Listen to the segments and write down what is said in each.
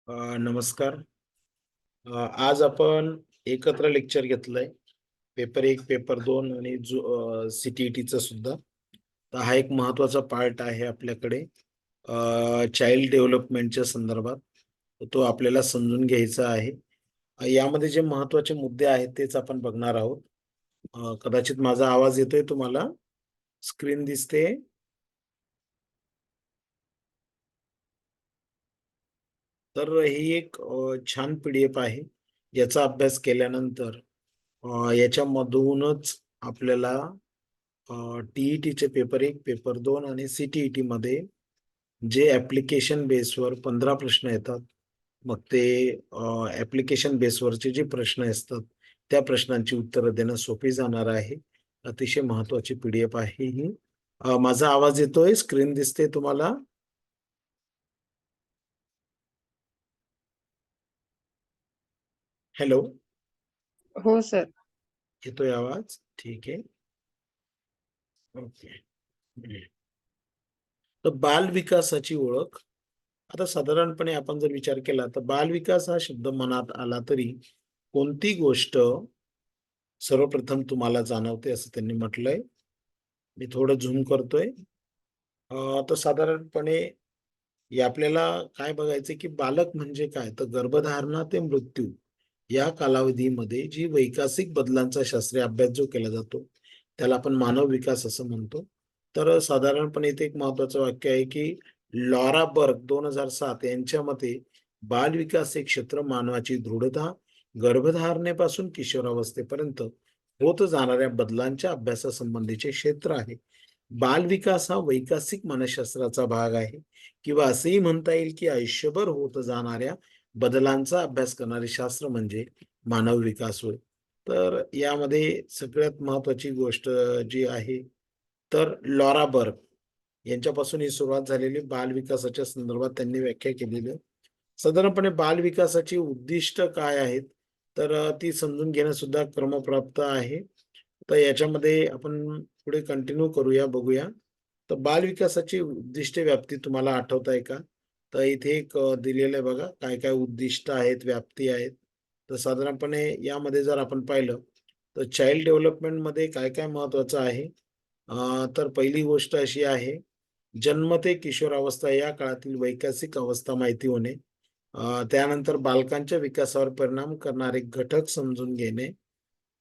नमस्कार. आज आपण एकत्र लेक्चर घेतलंय. पेपर 1, पेपर 2 आणि CTET सुद्धा. तर हा एक महत्वाचा पार्ट आहे आपल्याकडे चाइल्ड डेव्हलपमेंटच्या संदर्भात. तो आपल्याला समजून घ्यायचा आहे. यामध्ये जे महत्वाचे मुद्दे आहेत तेच आपण बघणार आहोत. कदाचित माझा आवाज येतोय तुम्हाला? स्क्रीन दिसते? तर ही एक छान PDF आहे. याचा अभ्यास केल्यानंतर याच्यामधूनच आपल्याला TET पेपर 1, पेपर 2 आणि CTET मध्ये जे ऍप्लिकेशन बेसवर 15 प्रश्न येतात, मग ते ऍप्लिकेशन बेसवरचे जे प्रश्न असतात त्या प्रश्नांची उत्तरं देणं सोपी जाणार आहे. अतिशय महत्वाची PDF आहे ही. माझा आवाज येतोय? स्क्रीन दिसते तुम्हाला? हॅलो, हो सर. येतोय आवाज? ठीक आहे. ओके. तर बाल विकासाची ओळख. आता साधारणपणे आपण जर विचार केला तर बाल विकास हा शब्द मनात आला तरी कोणती गोष्ट सर्वप्रथम तुम्हाला जाणवते असं त्यांनी म्हटलंय. मी थोडं झूम करतोय. तर साधारणपणे आपल्याला काय बघायचं की बालक म्हणजे काय, तर गर्भधारणा ते मृत्यू या कालावधीमध्ये जी वैकासिक बदलांचा शास्त्रीय अभ्यास जो केला जातो त्याला आपण मानव विकास असं म्हणतो. तर साधारणपणे इथे एक महत्वाचं वाक्य आहे की लॉरा बर्ग 2007 यांच्या मते बाल विकास हे क्षेत्र मानवाची दृढता गर्भधारणेपासून किशोरावस्थेपर्यंत होत जाणाऱ्या बदलांच्या अभ्यासासंबंधीचे क्षेत्र आहे. बाल विकास हा वैकासिक मानसशास्त्राचा भाग आहे किंवा असंही म्हणता येईल की आयुष्यभर होत जाणाऱ्या बदलांचा अभ्यास करणारे शास्त्र म्हणजे मानव विकास होय. तर यामध्ये सगळ्यात महत्वाची गोष्ट जी आहे तर लॉरा बर्ग यांच्यापासून ही सुरुवात झालेली बाल विकासाच्या संदर्भात त्यांनी व्याख्या केलेली आहे. साधारणपणे बाल विकासाची उद्दिष्ट काय आहेत तर ती समजून घेणं सुद्धा क्रमप्राप्त आहे. तर याच्यामध्ये आपण पुढे कंटिन्यू करूया, बघूया. तर बाल विकासाची उद्दिष्ट व्याप्ती तुम्हाला आठवत आहे का? तर इथे एक दिलेलं आहे बघा, काय काय उद्दिष्ट आहेत, व्याप्ती आहेत. तर साधारणपणे यामध्ये जर आपण पाहिलं तर चाइल्ड डेव्हलपमेंट मध्ये काय काय महत्वाचं आहे. तर पहिली गोष्ट अशी आहे, जन्म ते किशोरावस्था या काळातील वैकासिक अवस्था माहिती होणे. त्यानंतर बालकांच्या विकासावर परिणाम करणारे घटक समजून घेणे.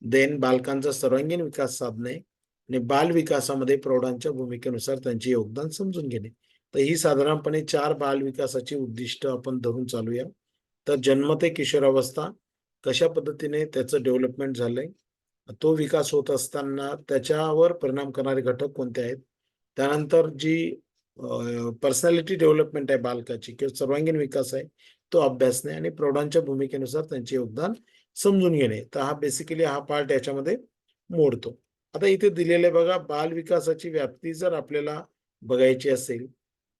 देन बालकांचा सर्वांगीण विकास साधणे आणि बाल विकासामध्ये प्रौढांच्या भूमिकेनुसार त्यांचे योगदान समजून घेणे. तर ही साधारणपणे 4 बाल विकासाची उद्दिष्ट आपण धरून चालूया. तर जन्म ते किशोरावस्था कशा पद्धतीने त्याचं डेव्हलपमेंट झालंय, तो विकास होत असताना त्याच्यावर परिणाम करणारे घटक कोणते आहेत. त्यानंतर जी पर्सनॅलिटी डेव्हलपमेंट आहे बालकाची किंवा सर्वांगीण विकास आहे तो अभ्यासणे आणि प्रौढांच्या भूमिकेनुसार त्यांचे योगदान समजून घेणे. तर हा बेसिकली हा पार्ट याच्यामध्ये मोडतो. आता इथे दिलेलं आहे बघा, बाल विकासाची व्याप्ती जर आपल्याला बघायची असेल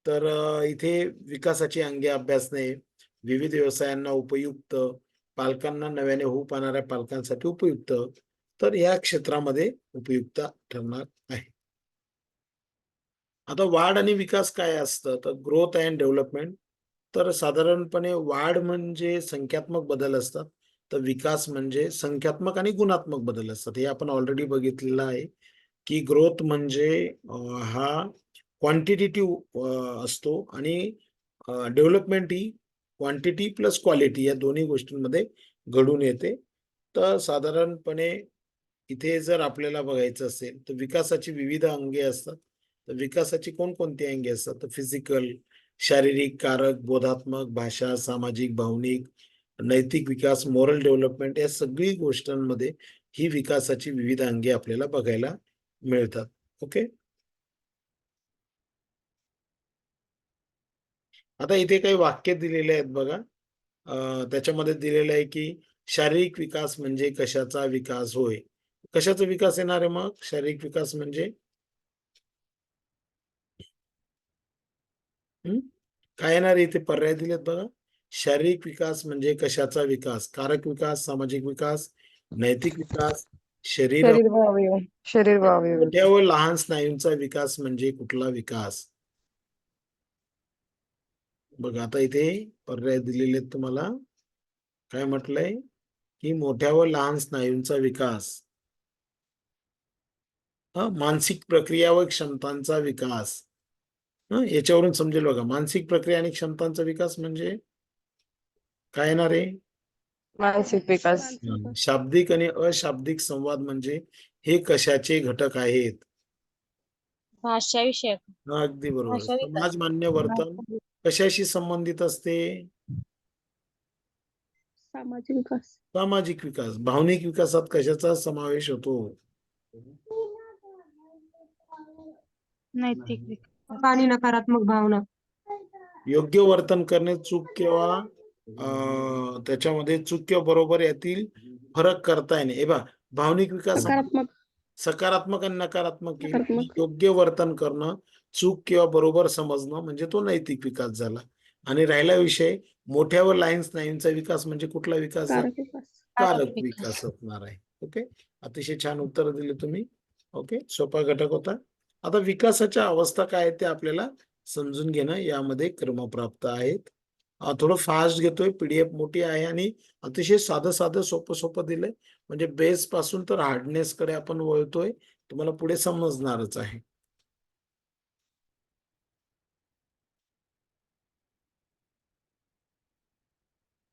तर इथे विकासाची अंगे अभ्यासणे, विविध व्यवसायांना उपयुक्त, पालकांना नव्याने होऊ पाहणाऱ्या पालकांसाठी उपयुक्त, तर या क्षेत्रामध्ये उपयुक्त ठरणार आहे. आता वाढ आणि विकास काय असतं तर ग्रोथ अँड डेव्हलपमेंट. तर साधारणपणे वाढ म्हणजे संख्यात्मक बदल असतात, तर विकास म्हणजे संख्यात्मक आणि गुणात्मक बदल असतात. हे आपण ऑलरेडी बघितलेलं आहे की ग्रोथ म्हणजे हा क्वांटिटेटिव्ह असतो आणि डेव्हलपमेंट ही क्वांटिटी प्लस क्वालिटी या दोन्ही गोष्टींमध्ये घडून येते. तर साधारणपणे इथे जर आपल्याला बघायचं असेल तर विकासाची विविध अंगे असतात. तर विकासाची कोणकोणती अंगे असतात तर फिजिकल, शारीरिक, कारक, बोधात्मक, भाषा, सामाजिक, भावनिक, नैतिक विकास, मोरल डेव्हलपमेंट या सगळी गोष्टींमध्ये ही विकासाची विविध अंगे आपल्याला बघायला मिळतात. ओके. आता इथे काही वाक्य दिलेले आहेत बघा. त्याच्यामध्ये दिलेलं आहे की शारीरिक विकास म्हणजे कशाचा विकास होय. कशाचा विकास येणार आहे मग शारीरिक विकास म्हणजे काय येणार आहे, इथे पर्याय दिलेत बघा. शारीरिक विकास म्हणजे कशाचा विकास, कारक विकास, सामाजिक विकास, नैतिक विकास, शरीर शरीर व अवयव. मोठ्या व लहान स्नायूंचा विकास म्हणजे कुठला विकास. बघा आता इथे पर्याय दिलेले आहेत तुम्हाला. काय म्हटलंय की मोठ्या व लहान स्नायूंचा विकास, मानसिक प्रक्रिया व क्षमतांचा विकास. याच्यावरून समजेल बघा, मानसिक प्रक्रिया आणि क्षमतांचा विकास म्हणजे काय येणार आहे? मानसिक विकास. शाब्दिक आणि अशाब्दिक संवाद म्हणजे हे कशाचे घटक आहेत? भाषा विषयक. अगदी बरोबर. भाषा विकास. समाज मान्य वर्तन कशाशी संबंधित असते? सामाजिक विकास. सामाजिक विकास. भावनिक विकासात कशाचा समावेश होतो? नैतिक विकास. आणि नकारात्मक भावना. योग्य वर्तन करणे, चूक किंवा त्याच्यामध्ये चूक किंवा बरोबर यातील फरक करता येणे. हे बघा, भावनिक विकास सकारात्मक. सकारात्मक आणि नकारात्मक येईल. नकारात्मक. योग्य वर्तन करणं, चूक किंवा बरोबर समजणं म्हणजे तो नैतिक विकास झाला. आणि राहिला विषय मोठ्या व लहान स्नायूंचा विकास म्हणजे कुठला विकास झाला? कारक विकास. कारक विकास असणार आहे. ओके, अतिशय छान उत्तर दिले तुम्ही. ओके, सोपा घटक होता. आता विकासाच्या अवस्था काय आहेत ते आपल्याला समजून घेणं यामध्ये क्रमप्राप्त आहेत. थोडं फास्ट घेतोय, पीडीएफ मोठी आहे आणि अतिशय साधं साधं सोपं सोपं दिलंय. म्हणजे बेस पासून तर हार्डनेस कडे आपण वळतोय. तुम्हाला पुढे समजणारच आहे.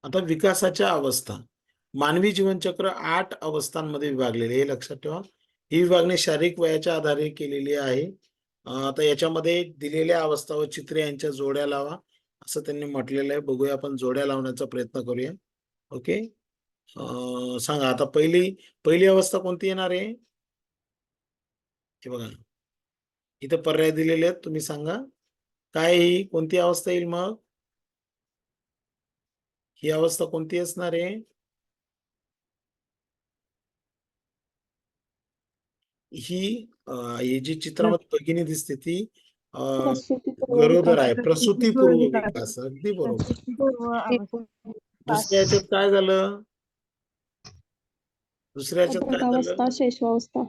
आता विकासाच्या अवस्था, मानवी जीवनचक्र 8 अवस्थांमध्ये विभागलेले, हे लक्षात ठेवा. ही विभागणी शारीरिक वयाच्या आधारे केलेली आहे. आता याच्यामध्ये दिलेल्या अवस्था व चित्रे यांच्या जोड्या लावा असं त्यांनी म्हटलेलं आहे. बघूया, आपण जोड्या लावण्याचा प्रयत्न करूया. ओके, सांगा आता पहिली अवस्था कोणती येणार आहे? हे बघा, इथं पर्याय दिलेले आहेत, तुम्ही सांगा काय ही कोणती अवस्था येईल? मग ही अवस्था कोणती असणार आहे? ही जी चित्रामध्ये भगिनी दिसते ती गरोदर आहे, प्रसूतीपूर्व विकास. अगदी बरोबर. दुसऱ्या याच्यात काय झालं? दुसऱ्या याच्यात काय झालं? अवस्था, शैशवावस्था.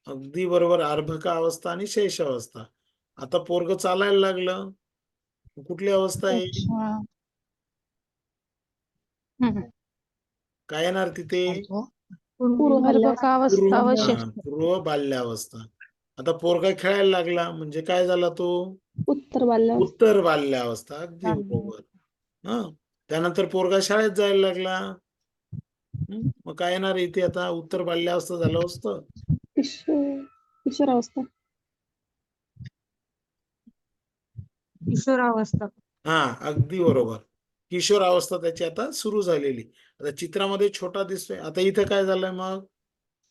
अगदी बरोबर, अर्भका अवस्था आणि शैशवावस्था. आता पोरग चालायला लागलं, कुठली अवस्था आहे? काय येणार तिथे? पूर्वावस्था व पूर्व बाल्यावस्था. आता पोरगा खेळायला लागला म्हणजे काय झाला तो? उत्तर बाल्यावस्था. उत्तर बाल्यावस्था. अगदी बरोबर. त्यानंतर पोरगा शाळेत जायला लागला, मग काय येणार इथे? आता उत्तर बाल्यावस्था झालं असतं. किशोरावस्था. किशोरावस्था. अगदी बरोबर. किशोरावस्था त्याची आता सुरू झालेली. आता चित्रामध्ये छोटा दिसतोय. आता इथे काय झालंय मग?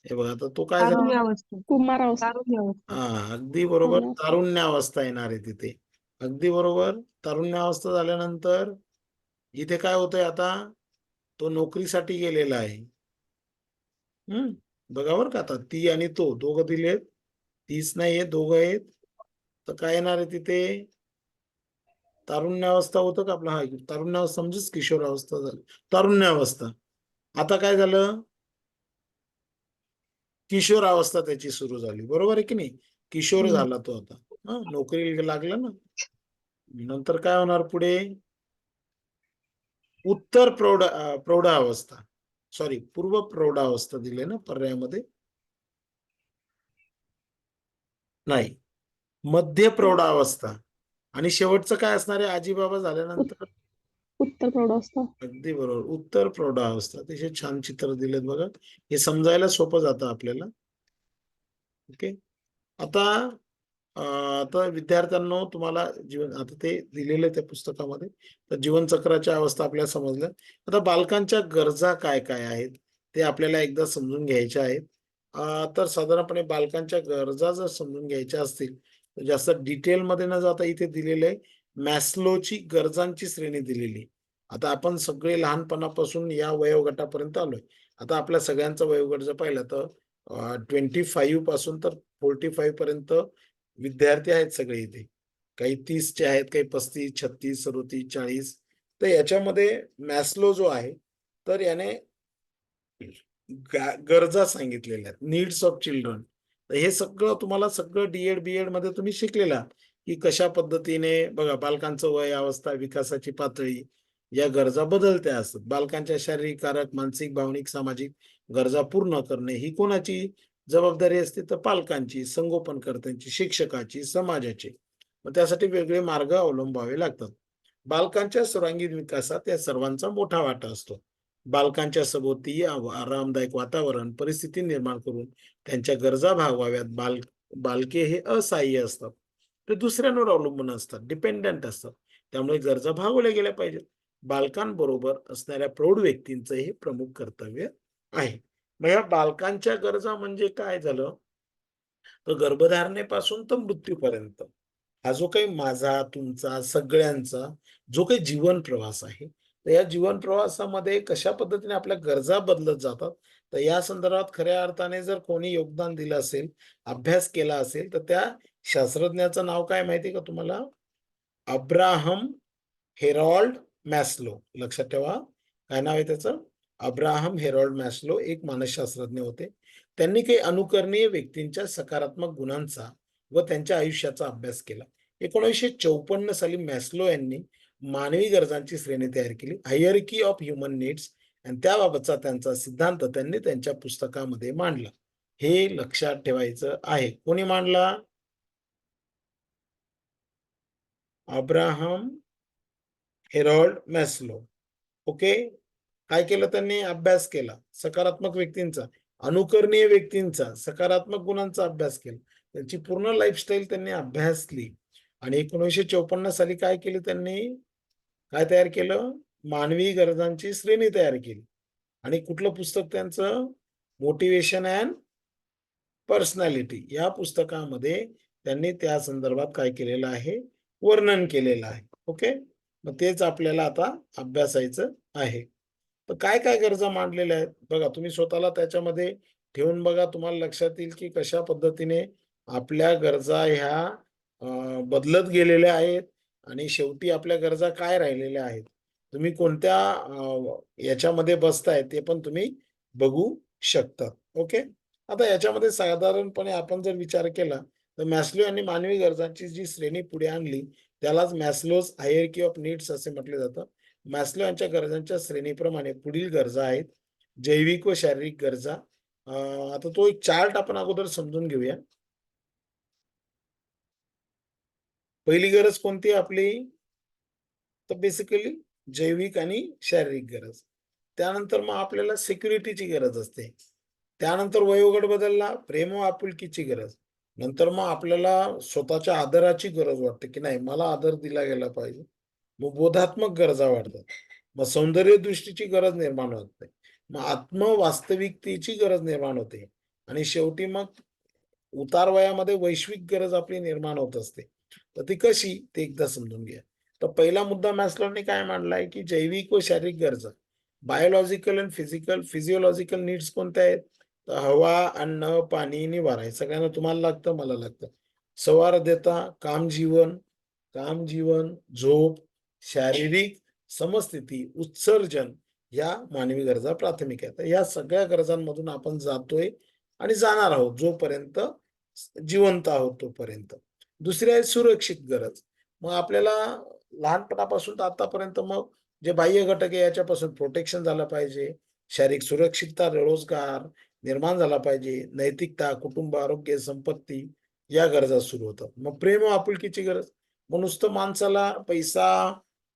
हे बघा, आता तो काय झाला? तारुण्यावस्था. कुमारावस्था. तारुण्यावस्था. अगदी बरोबर, तारुण्यावस्था येणार आहे तिथे. अगदी बरोबर. तारुण्यावस्था झाल्यानंतर इथे काय होतंय? आता तो नोकरीसाठी गेलेला आहे. बघा बरं का, आता ती आणि तो दोघं दिलेत. तीच नाहीये, दोघं आहेत. तर काय येणार आहे तिथे? तारुण्यावस्था होतं का आपलं? तारुण्यावस्था म्हणजेच किशोरावस्था झाली. तारुण्यावस्था. आता काय झालं? किशोरावस्था त्याची सुरू झाली. बरोबर आहे की नाही? किशोर झाला तो आता. नोकरीला लागला ना. नंतर काय होणार पुढे? उत्तर प्रौढावस्था, सॉरी, पूर्व प्रौढावस्था दिले ना पर्यायामध्ये? नाही, मध्य प्रौढावस्था. आणि शेवटचं काय असणार आहे आजीबाबा झाल्यानंतर? उत्तर प्रौढावस्था. अगदी बरोबर, उत्तर प्रौढावस्था. अतिशय छान चित्र दिलेत बघा, हे समजायला सोपं जातं आपल्याला. ओके, आता विद्यार्थ्यांना तुम्हाला आता ते दिलेलं त्या पुस्तकामध्ये, तर जीवनचक्राच्या अवस्था आपल्याला समजल्या. आता बालकांच्या गरजा काय काय आहेत ते आपल्याला एकदा समजून घ्यायच्या आहेत. तर साधारणपणे बालकांच्या गरजा जर समजून घ्यायच्या असतील तर जास्त डिटेलमध्ये न जाता इथे दिलेलं आहे मॅस्लोची गरजांची श्रेणी दिलेली. आता आपण सगळे लहानपणापासून या वयोगटापर्यंत आलोय. आता आपल्या सगळ्यांचा वयोगट जर पाहिलं तर 25 पासून तर 45 पर्यंत विद्यार्थी आहेत सगळे इथे. काही 30चे आहेत, काही 35, 36, 37, 40. तर याच्यामध्ये मॅस्लो जो आहे तर याने गरजा सांगितलेल्या आहेत, नीड्स ऑफ चिल्ड्रन. तर हे सगळं तुम्हाला सगळं डीएड बीएड मध्ये तुम्ही शिकलेला. की कशा पद्धतीने बघा बालकांचं वय, अवस्था, विकासाची पातळी या गरजा बदलत्या असतात. बालकांच्या शारीरिक, कारक, मानसिक, भावनिक, सामाजिक गरजा पूर्ण करणे ही कोणाची जबाबदारी असते? तर पालकांची, संगोपनकर्त्यांची, शिक्षकाची, समाजाची. मग त्यासाठी वेगळे मार्ग अवलंबावे लागतात. बालकांच्या सर्वांगीण विकासात या सर्वांचा मोठा वाटा असतो. बालकांच्या सभोवती आरामदायक वातावरण, परिस्थिती निर्माण करून त्यांच्या गरजा भागवाव्यात. बालके हे असहाय्य असतात. ते दुसऱ्यांवर अवलंबून असतात, डिपेंडंट असतात. त्यामुळे गरजा भागवल्या गेल्या पाहिजेत. बालकांबरोबर असणाऱ्या प्रौढ व्यक्तींचं हे प्रमुख कर्तव्य आहे. मग या बालकांच्या गरजा म्हणजे काय झालं? तर गर्भधारणेपासून तर मृत्यूपर्यंत हा जो काही माझा, तुमचा, सगळ्यांचा जो काही जीवन प्रवास आहे, तर या जीवन प्रवासामध्ये कशा पद्धतीने आपल्या गरजा बदलत जातात, तर या संदर्भात खऱ्या अर्थाने जर कोणी योगदान दिलं असेल, अभ्यास केला असेल, तर त्या शास्त्रज्ञाचं नाव काय माहिती का तुम्हाला? Abraham Harold Maslow. लक्षात ठेवा, काय नाव आहे त्याचं? अब्राहम हेरॉल्ड मॅस्लो एक मानसशास्त्रज्ञ होते. त्यांनी काही अनुकरणीय व्यक्तींच्या सकारात्मक गुणांचा व त्यांच्या आयुष्याचा अभ्यास केला. 1954 साली मॅस्लो यांनी मानवी गरजांची श्रेणी तयार केली, हायरार्की ऑफ ह्युमन नीड्स, आणि त्याबाबतचा त्यांचा सिद्धांत त्यांनी त्यांच्या पुस्तकामध्ये मांडला. हे लक्षात ठेवायचं आहे. कोणी मांडला? Abraham Harold Maslow. ओके. काय केलं त्यांनी? अभ्यास केला सकारात्मक व्यक्तींचा, अनुकरणीय व्यक्तींचा, सकारात्मक गुणांचा अभ्यास केला. त्यांची पूर्ण लाईफस्टाईल त्यांनी अभ्यासली आणि 1954 साली काय केली त्यांनी? काय तयार केलं? मानवी गरजांची श्रेणी तयार केली. आणि कुठलं पुस्तक त्यांचं? मोटिवेशन अँड पर्सनॅलिटी या पुस्तकामध्ये त्यांनी त्या संदर्भात काय केलेलं आहे? वर्णन केलेलं आहे. ओके. मग तेच आपल्याला आता अभ्यासायचं आहे. तर काय काय गरजा मांडलेल्या आहेत बघा, तुम्ही स्वतःला त्याच्यामध्ये ठेवून बघा, तुम्हाला लक्षात येईल की कशा पद्धतीने आपल्या गरजा ह्या बदलत गेलेल्या आहेत आणि शेवटी आपल्या गरजा काय राहिलेल्या आहेत. तुम्ही कोणत्या याच्यामध्ये बसताय ते पण तुम्ही बघू शकता. ओके. आता याच्यामध्ये साधारणपणे आपण जर विचार केला तर मॅस्लो यांनी मानवी गरजांची जी श्रेणी पुढे आणली त्यालाच मॅस्लोज हायरार्की ऑफ नीड्स असे म्हटले जातं. मॅस्लो यांच्या गरजांच्या श्रेणीप्रमाणे पुढील गरजा आहेत: जैविक व शारीरिक गरजा. आता तो एक चार्ट आपण अगोदर समजून घेऊया. पहिली गरज कोणती आहे आपली? तर बेसिकली जैविक आणि शारीरिक गरज. त्यानंतर मग आपल्याला सिक्युरिटीची गरज असते. त्यानंतर वयोगट बदलला, प्रेम व आपुलकीची गरज. नंतर मग आपल्याला स्वतःच्या आदराची गरज वाटते की नाही, मला आदर दिला गेला पाहिजे. मग बोधात्मक गरजा वाढतात. मग सौंदर्य दृष्टीची गरज निर्माण होते. मग आत्मवास्तविकतेची गरज निर्माण होते. आणि शेवटी मग उतार वयामध्ये वैश्विक गरज आपली निर्माण होत असते. तर ती कशी ते एकदा समजून घ्या. तर पहिला मुद्दा मॅस्लोने काय मांडलाय की जैविक व शारीरिक गरजा, बायोलॉजिकल आणि फिजिओलॉजिकल नीड्स कोणत्या आहेत? तर हवा, अन्न, पाणी, निवारा. हे सगळ्यांना तुम्हाला लागतं, मला लागतं. संवाददेता, काम जीवन, झोप, शारीरिक समस्थिती, उत्सर्जन या मानवी गरजा प्राथमिक आहेत. या सगळ्या गरजांमधून आपण जातोय आणि जाणार आहोत जोपर्यंत जिवंत आहोत तोपर्यंत. दुसरी आहे सुरक्षित गरज. मग आपल्याला लहानपणापासून तर आतापर्यंत मग जे बाह्य घटक आहे याच्यापासून प्रोटेक्शन झालं पाहिजे, शारीरिक सुरक्षितता, रोजगार निर्माण झाला पाहिजे, नैतिकता, कुटुंब, आरोग्य, संपत्ती या गरजा सुरू होतात. मग प्रेम व आपुलकीची गरज. मग नुसतं माणसाला पैसा,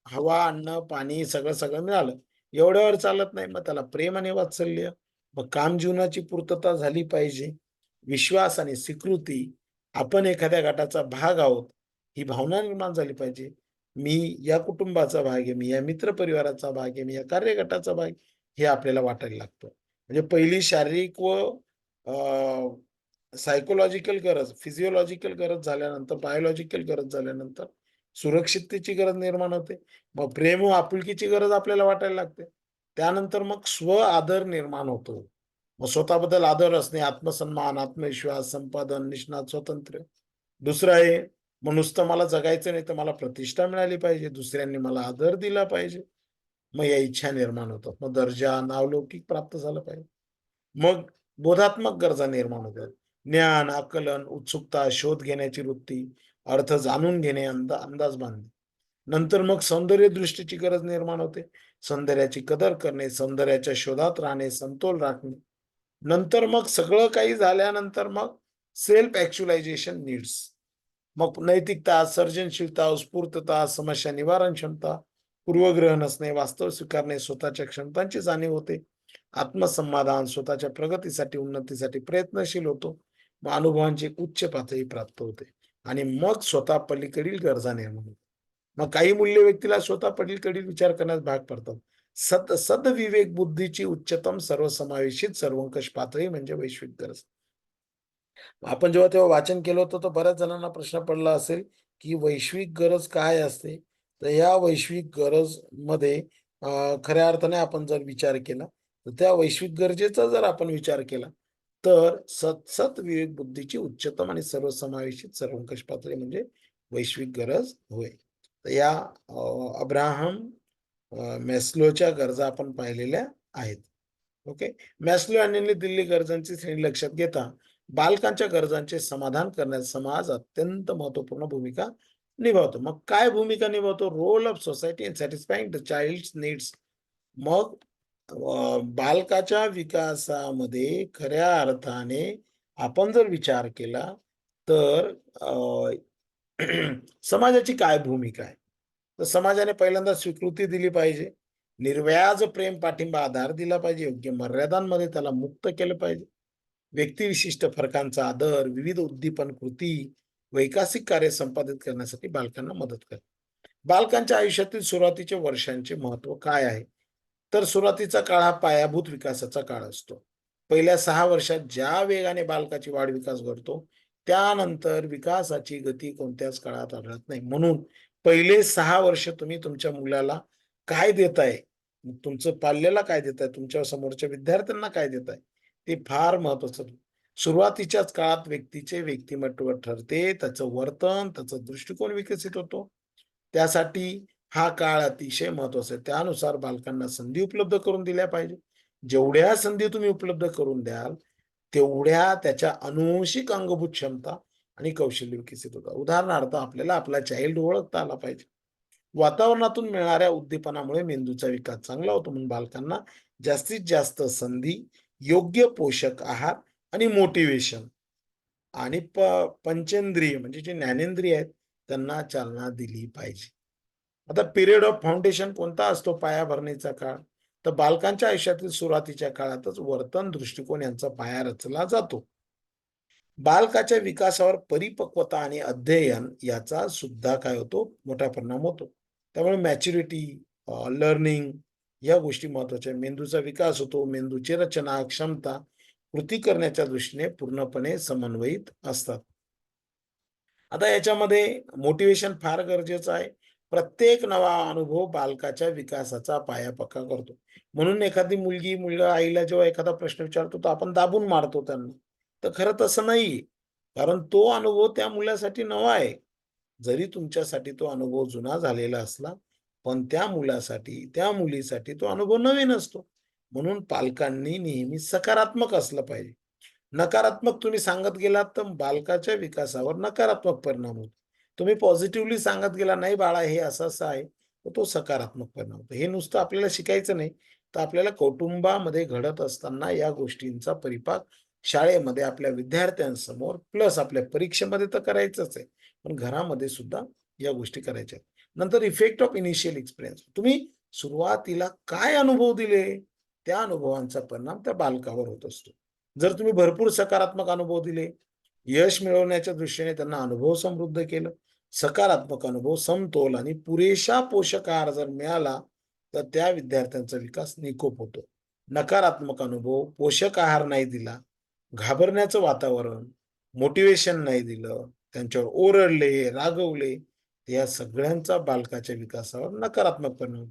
हवा, अन्न, पाणी सगळं सगळं मिळालं एवढ्यावर चालत नाही. मग त्याला प्रेम आणि वात्सल्य. मग काम जीवनाची पूर्तता झाली पाहिजे. विश्वास आणि स्वीकृती, आपण एखाद्या गटाचा भाग आहोत ही भावना निर्माण झाली पाहिजे. मी या कुटुंबाचा भाग आहे, मी या मित्र परिवाराचा भाग आहे, मी या कार्यगटाचा भाग, हे आपल्याला वाटायला लागतं. म्हणजे पहिली शारीरिक व सायकोलॉजिकल गरज, फिजिओलॉजिकल गरज झाल्यानंतर, बायोलॉजिकल गरज झाल्यानंतर सुरक्षिततेची गरज निर्माण होते. मग प्रेम व आपुलकीची गरज आपल्याला वाटायला लागते. त्यानंतर मग स्व आदर निर्माण होतो. मग स्वतःबद्दल आदर असणे, आत्मसन्मान, आत्मविश्वास, संपादन, निष्णात स्वातंत्र्य. दुसरं आहे मग नुसतं मला जगायचं नाही तर मला प्रतिष्ठा मिळाली पाहिजे, दुसऱ्यांनी मला आदर दिला पाहिजे. मग या इच्छा निर्माण होतात. मग दर्जा, नावलौकिक प्राप्त झालं पाहिजे. मग बोधात्मक गरजा निर्माण होतात. ज्ञान, आकलन, उत्सुकता, शोध घेण्याची वृत्ती, अर्थ जाणून घेणे, अंदाज बांधणे. नंतर मग सौंदर्य दृष्टीची गरज निर्माण होते. सौंदर्याची कदर करणे, सौंदर्याच्या शोधात राहणे, समतोल राखणे. नंतर मग सगळं काही झाल्यानंतर मग सेल्फ ऍक्च्युलायझेशन नीड्स. मग नैतिकता, सर्जनशीलता, उत्स्फूर्तता, समस्या निवारण क्षमता, पूर्वग्रह नसणे, वास्तव स्वीकारणे, स्वतःच्या क्षमतांची जाणीव होते. आत्मसमाधान, स्वतःच्या प्रगतीसाठी, उन्नतीसाठी प्रयत्नशील होतो. मग अनुभवांची एक उच्च पातळी प्राप्त होते आणि मग स्वतः पलीकडील गरजा निर्माण होतात. मग काही मूल्य व्यक्तीला स्वतः पलीकडील विचार करण्यास भाग पडतात. सदविवेक बुद्धीची उच्चतम सर्वसमावेशित सर्वंकष पातळी म्हणजे वैश्विक गरज. आपण जेव्हा तेव्हा वाचन केलं होतं तर बऱ्याच जणांना प्रश्न पडला असेल की वैश्विक गरज काय असते. तर या वैश्विक गरज मध्ये खऱ्या अर्थाने आपण जर विचार केला तर त्या वैश्विक गरजेचा जर आपण विचार केला तर सत विवेक बुद्धीची उच्चतम आणि सर्वसमावेशित सर्वंकष पातळी म्हणजे वैश्विक गरज होय. तर या अब्राहम मॅस्लोच्या गरजा आपण पाहिलेल्या आहेत. ओके. मॅस्लो यांनी दिलेली गरजांची श्रेणी लक्षात घेता बालकांच्या गरजांचे समाधान करण्यात समाज अत्यंत महत्वपूर्ण भूमिका निभावतो. मग काय भूमिका निभावतो? Role of society in satisfying the child's needs. मग बालकाच्या विकासामध्ये खऱ्या अर्थाने आपण जर विचार केला तर समाजाची काय भूमिका आहे? तर समाजाने पहिल्यांदा स्वीकृती दिली पाहिजे, निर्व्याज प्रेम, पाठिंबा, आधार दिला पाहिजे, योग्य मर्यादांमध्ये त्याला मुक्त केलं पाहिजे. व्यक्तिविशिष्ट फरकांचा आदर, विविध उद्दीपन कृती, वैकासिक कार्य संपादित करण्यासाठी बालकांना मदत करते. बालकांच्या आयुष्यातील सुरुवातीच्या वर्षांचे महत्व काय आहे? तर सुरुवातीचा काळ हा पायाभूत विकासाचा काळ असतो. पहिल्या 6 वर्षात ज्या वेगाने बालकाची वाढ विकास घडतो त्यानंतर विकासाची गती कोणत्याच काळात आढळत नाही. म्हणून पहिले 6 वर्ष तुम्ही तुमच्या मुलाला काय देताय, तुमचं पाल्याला काय देताय, तुमच्या समोरच्या विद्यार्थ्यांना काय देताय, ते फार महत्वाचं. सुरुवातीच्याच काळात व्यक्तीचे व्यक्तिमत्व ठरते, त्याचं वर्तन, त्याचा दृष्टिकोन विकसित होतो. त्यासाठी हा काळ अतिशय महत्वाचा आहे. त्यानुसार बालकांना संधी उपलब्ध करून दिल्या पाहिजे. जेवढ्या संधी तुम्ही उपलब्ध करून द्याल तेवढ्या त्याच्या अनुवंशिक अंगभूत क्षमता आणि कौशल्य विकसित होतात. उदाहरणार्थ आपल्याला आपला चाइल्ड ओळखता आला पाहिजे. वातावरणातून मिळणाऱ्या उद्दीपनामुळे मेंदूचा विकास चांगला होतो. म्हणून बालकांना जास्तीत जास्त संधी, योग्य पोषक आहार आणि मोटिवेशन आणि पंचेंद्रिय म्हणजे जे ज्ञानेंद्रिय आहेत त्यांना चालना दिली पाहिजे. आता पिरियड ऑफ फाउंडेशन कोणता असतो? पाया भरणीचा काळ. तर बालकांच्या आयुष्यातील सुरुवातीच्या काळातच वर्तन, दृष्टिकोन यांचा पाया रचला जातो. बालकाच्या विकासावर परिपक्वता आणि अध्ययन याचा सुद्धा काय होतो? मोठा परिणाम होतो. त्यामुळे मॅच्युरिटी, लर्निंग या गोष्टी महत्वाच्या. मेंदूचा विकास होतो. मेंदूची रचना, क्षमता कृती करण्याच्या दृष्टीने पूर्णपणे समन्वयित असतात. आता याच्यामध्ये मोटिवेशन फार गरजेचं आहे. प्रत्येक नवा अनुभव बालकाच्या विकासाचा पाया पक्का करतो. म्हणून एखादी मुलगी, मुलगा आईला जेव्हा एखादा प्रश्न विचारतो तर आपण दाबून मारतो त्यांना. तर खरं तसं नाहीये. कारण तो अनुभव त्या मुलासाठी नवा आहे. जरी तुमच्यासाठी तो अनुभव जुना झालेला असला, पण त्या मुलासाठी, त्या मुलीसाठी तो अनुभव नवीन असतो. म्हणून पालकांनी नेहमी सकारात्मक असलं पाहिजे. नकारात्मक तुम्ही सांगत गेलात तर बालकाच्या विकासावर नकारात्मक परिणाम होतो. तुम्ही पॉझिटिव्हली सांगत गेला, नाही बाळा हे असं आहे, तर तो सकारात्मक परिणाम होतो. हे नुसतं आपल्याला शिकायचं नाही, तर आपल्याला कौटुंबामध्ये घडत असताना या गोष्टींचा परिपाक शाळेमध्ये आपल्या विद्यार्थ्यांसमोर प्लस आपल्या परीक्षेमध्ये तर करायचंच आहे, पण घरामध्ये सुद्धा या गोष्टी करायच्या. नंतर इफेक्ट ऑफ इनिशियल एक्सपिरियन्स. तुम्ही सुरुवातीला काय अनुभव दिले, त्या अनुभवांचा परिणाम त्या बालकावर होत असतो. जर तुम्ही भरपूर सकारात्मक अनुभव दिले, यश मिळवण्याच्या दृष्टीने त्यांना अनुभव समृद्ध केलं, सकारात्मक अनुभव, समतोल आणि पुरेशा पोषक आहार जर मिळाला तर त्या विद्यार्थ्यांचा विकास निकोप होतो. नकारात्मक अनुभव, पोषक आहार नाही दिला, घाबरण्याचं वातावरण, मोटिवेशन नाही दिलं, त्यांच्यावर ओरडले, रागवले, या सगळ्यांचा बालकाच्या विकासावर नकारात्मक परिणाम.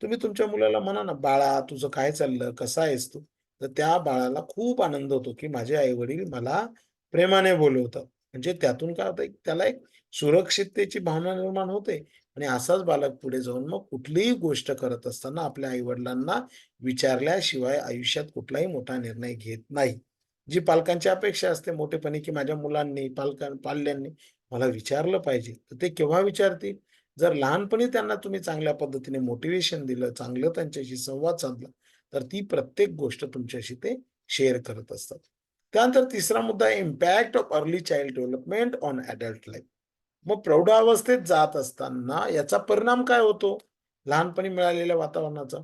तुम्ही तुमच्या मुलाला म्हणा ना, बाळा तुझं काय चाललं, कसा आहेस तू? तर त्या बाळाला खूप आनंद होतो की माझे आई वडील मला प्रेमाने बोलवतात. म्हणजे त्यातून काय होतं, त्याला एक सुरक्षिततेची भावना निर्माण होते आणि असाच बालक पुढे जाऊन मग कुठलीही गोष्ट करत असताना आपल्या आई वडिलांना विचारल्याशिवाय आयुष्यात कुठलाही मोठा निर्णय घेत नाही. जी पालकांची अपेक्षा असते मोठेपणी की माझ्या मुलांनी, पाल्यांनी मला विचारलं पाहिजे. तर ते केव्हा विचारतील? जर लहानपणी त्यांना तुम्ही चांगल्या पद्धतीने मोटिव्हेशन दिलं, चांगलं त्यांच्याशी संवाद साधला, तर ती प्रत्येक गोष्ट तुमच्याशी ते शेअर करत असतात. त्यानंतर तिसरा मुद्दा आहे impact of early child development on adult life. मग प्रौढावस्थेत जात असताना याचा परिणाम काय होतो? लहानपणी मिळालेल्या वातावरणाचा.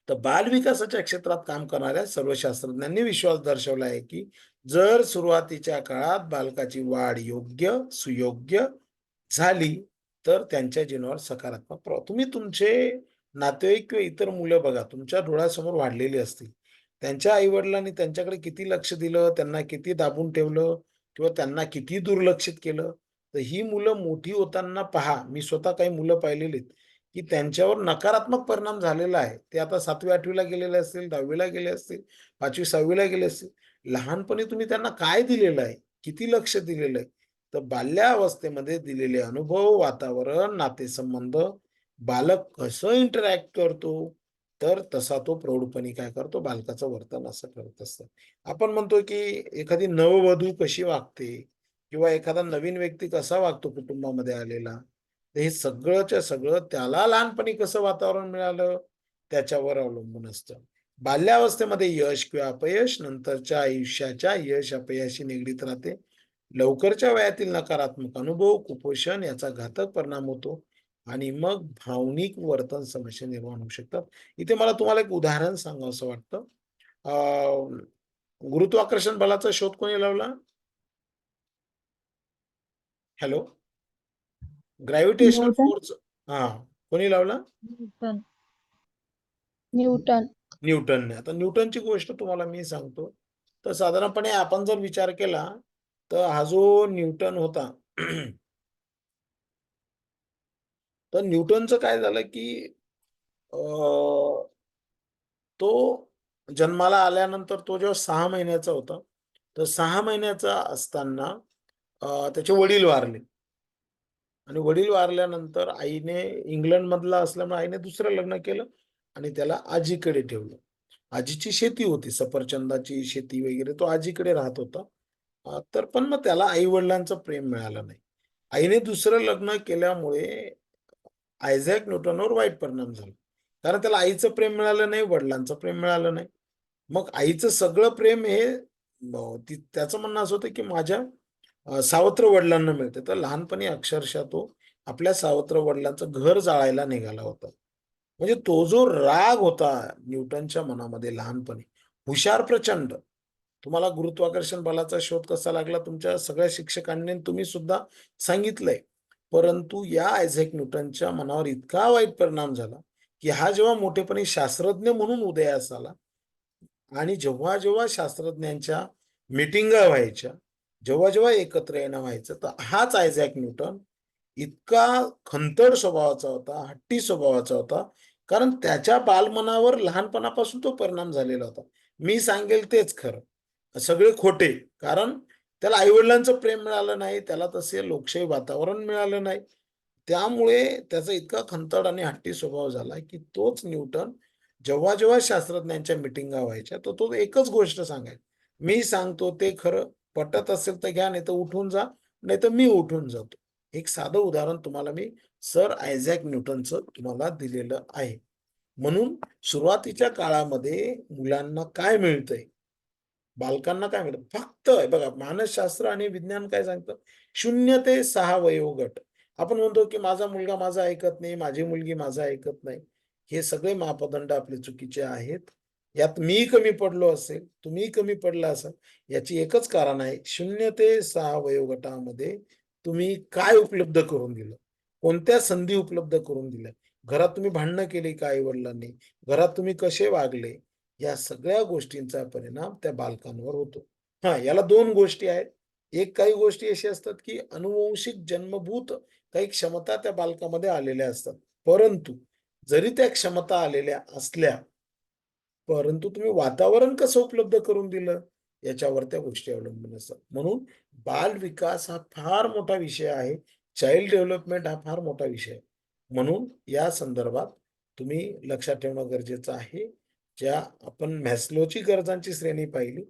तर बालविकासाच्या क्षेत्रात काम करणाऱ्या सर्व शास्त्रज्ञांनी विश्वास दर्शवला आहे, की जर सुरुवातीच्या काळात बालकाची वाढ योग्य, सुयोग्य झाली, तर त्यांच्या जीवनावर सकारात्मक प्रभाव. तुम्ही तुमचे नातेवाईक किंवा इतर मुलं बघा, तुमच्या डोळ्यासमोर वाढलेली असतील. त्यांच्या आई-वडिलांनी त्यांच्याकडे किती लक्ष दिलं, त्यांना किती दाबून ठेवलं किंवा त्यांना किती दुर्लक्षित केलं. तर ही मुलं मोठी होताना पहा, मी स्वतः काही मुलं पाहिलेली आहेत, की त्यांच्यावर नकारात्मक परिणाम झालेला आहे. ते आता 7वी-8वी ला गेलेले असतील, 10वी ला गेले असतील, 5वी-6वी ला गेले असतील. लहानपणी तुम्ही त्यांना काय दिलेलं आहे? किती लक्ष दिलेलं आहे? तर बाल्यावस्थेमध्ये दिलेले अनुभव, वातावरण, नातेसंबंध, बालक कसं इंटरॅक्ट करतो, तर तसा तो प्रौढपणी काय करतो, बालकाचं वर्तन असं करत असतं. आपण म्हणतो की एखादी नववधू कशी वागते किंवा एखादा नवीन व्यक्ती कसा वागतो कुटुंबामध्ये आलेला, तर हे सगळंच्या सगळं त्याला लहानपणी कसं वातावरण मिळालं, त्याच्यावर अवलंबून असतं. बाल्यावस्थेमध्ये यश किंवा अपयश नंतरच्या आयुष्याच्या यश अपयशाशी निगडीत राहते. लवकरच्या वयातील नकारात्मक अनुभव, कुपोषण याचा घातक परिणाम होतो आणि मग भावनिक वर्तन समस्या निर्माण होऊ शकतात. इथे मला तुम्हाला एक उदाहरण सांगावसं वाटतं. गुरुत्वाकर्षण बलाचा शोध कोणी लावला? हॅलो? ग्रॅव्हिटेशनल न्यूटन फोर्स हां, कोणी लावला? न्यूटन. न्यूटन न्यूटनने. आता न्यूटनची गोष्ट तुम्हाला मी सांगतो. तर साधारणपणे आपण जर विचार केला, तर हा जो न्यूटन होता, तर न्यूटनचं काय झालं, की अ, तो जन्माला आल्यानंतर तो जेव्हा 6 महिन्याचा होता, तर 6 महिन्याचा असताना त्याचे वडील वारले आणि वडील वारल्यानंतर आईने इंग्लंडमधला असल्यामुळे आईने दुसरं लग्न केलं आणि त्याला आजीकडे ठेवलं. आजीची शेती होती, सफरचंदाची शेती वगैरे तो आजीकडे राहत होता. तर पण मग त्याला आई-वडिलांचं प्रेम मिळालं नाही. आईने दुसरं लग्न केल्यामुळे आयझॅक न्यूटनवर वाईट परिणाम झाला. कारण त्याला आईचं प्रेम मिळालं नाही, वडिलांचं प्रेम मिळालं नाही. मग आईचं सगळं प्रेम हे त्याचं म्हणणं असं होतं, की माझ्या सावत्र वडिलांना मिळते. तर लहानपणी अक्षरशः तो आपल्या सावत्र वडिलांचं घर जाळायला निघाला होता. म्हणजे तो जो राग होता न्यूटनच्या मनामध्ये लहानपणी, हुशार प्रचंड. तुम्हाला गुरुत्वाकर्षण बलाचा शोध कसा लागला तुमच्या सगळ्या शिक्षकांनी आणि तुम्ही सुद्धा सांगितलंय. परंतु या आयझॅक न्यूटनच्या मनावर इतका वाईट परिणाम झाला, की हा जेव्हा मोठेपणी शास्त्रज्ञ म्हणून उदयास आला आणि जेव्हा शास्त्रज्ञांच्या मीटिंगा व्हायच्या, जेव्हा एकत्र येणं व्हायचं, तर हाच आयझॅक न्यूटन इतका खंतड स्वभावाचा होता, हट्टी स्वभावाचा होता. कारण त्याच्या बालमनावर लहानपणापासून तो परिणाम झालेला होता. मी सांगेल तेच खरं. सगळे खोटे. कारण त्याला आई प्रेम मिळालं नाही, त्याला तसे लोकशाही वातावरण मिळालं नाही. त्यामुळे त्याचा इतका खंतड आणि हट्टी स्वभाव झाला, की तोच न्यूटन जेव्हा शास्त्रज्ञांच्या मीटिंगा व्हायच्या, तर तो एकच गोष्ट सांगायचा. मी सांगतो ते खरं, पटत असेल तर घ्या, नाहीतर उठून जा, नाहीतर मी उठून जातो. एक साधं उदाहरण तुम्हाला मी सर आयझॅक न्यूटनचं तुम्हाला दिलेलं आहे. म्हणून सुरुवातीच्या काळामध्ये मुलांना काय मिळतंय? बालकांना काय मिळतं? फक्त हे बघा मानसशास्त्र आणि विज्ञान काय सांगतं? 0 ते 6 वयोगट. आपण म्हणतो, की माझा मुलगा माझं ऐकत नाही, माझी मुलगी माझं ऐकत नाही. हे सगळे मापदंड आपले चुकीचे आहेत. यात मी कमी पडलो असेल, तुम्ही कमी पडला असाल, याची एकच कारण आहे 0 ते 6 वयोगटामध्ये तुम्ही काय उपलब्ध करून दिलं? कोणत्या संधी उपलब्ध करून दिल्या? घरात तुम्ही भांडणं केली का आई-वडिलांनी? घरात तुम्ही कसे वागले? या सगळ्या गोष्टींचा परिणाम त्या बालकांवर होतो. हां, याला 2 गोष्टी आहेत. एक काही गोष्टी अशा असतात, की अनुवंशिक जन्मभूत काही क्षमता त्या बालकामध्ये आलेल्या असतात. परंतु जरी त्या क्षमता आलेल्या असल्या, परंतु तुम्ही वातावरण कसं उपलब्ध करून दिलं, याच्यावर त्या गोष्टी अवलंबून असतात. म्हणून बालविकास हा फार मोठा विषय आहे. चाइल्ड डेव्हलपमेंट हा फार मोठा विषय आहे. म्हणून या संदर्भात तुम्ही लक्षात ठेवणं गरजेचं आहे. ज्या आपण मॅस्लोची गरजांची श्रेणी पाहिली,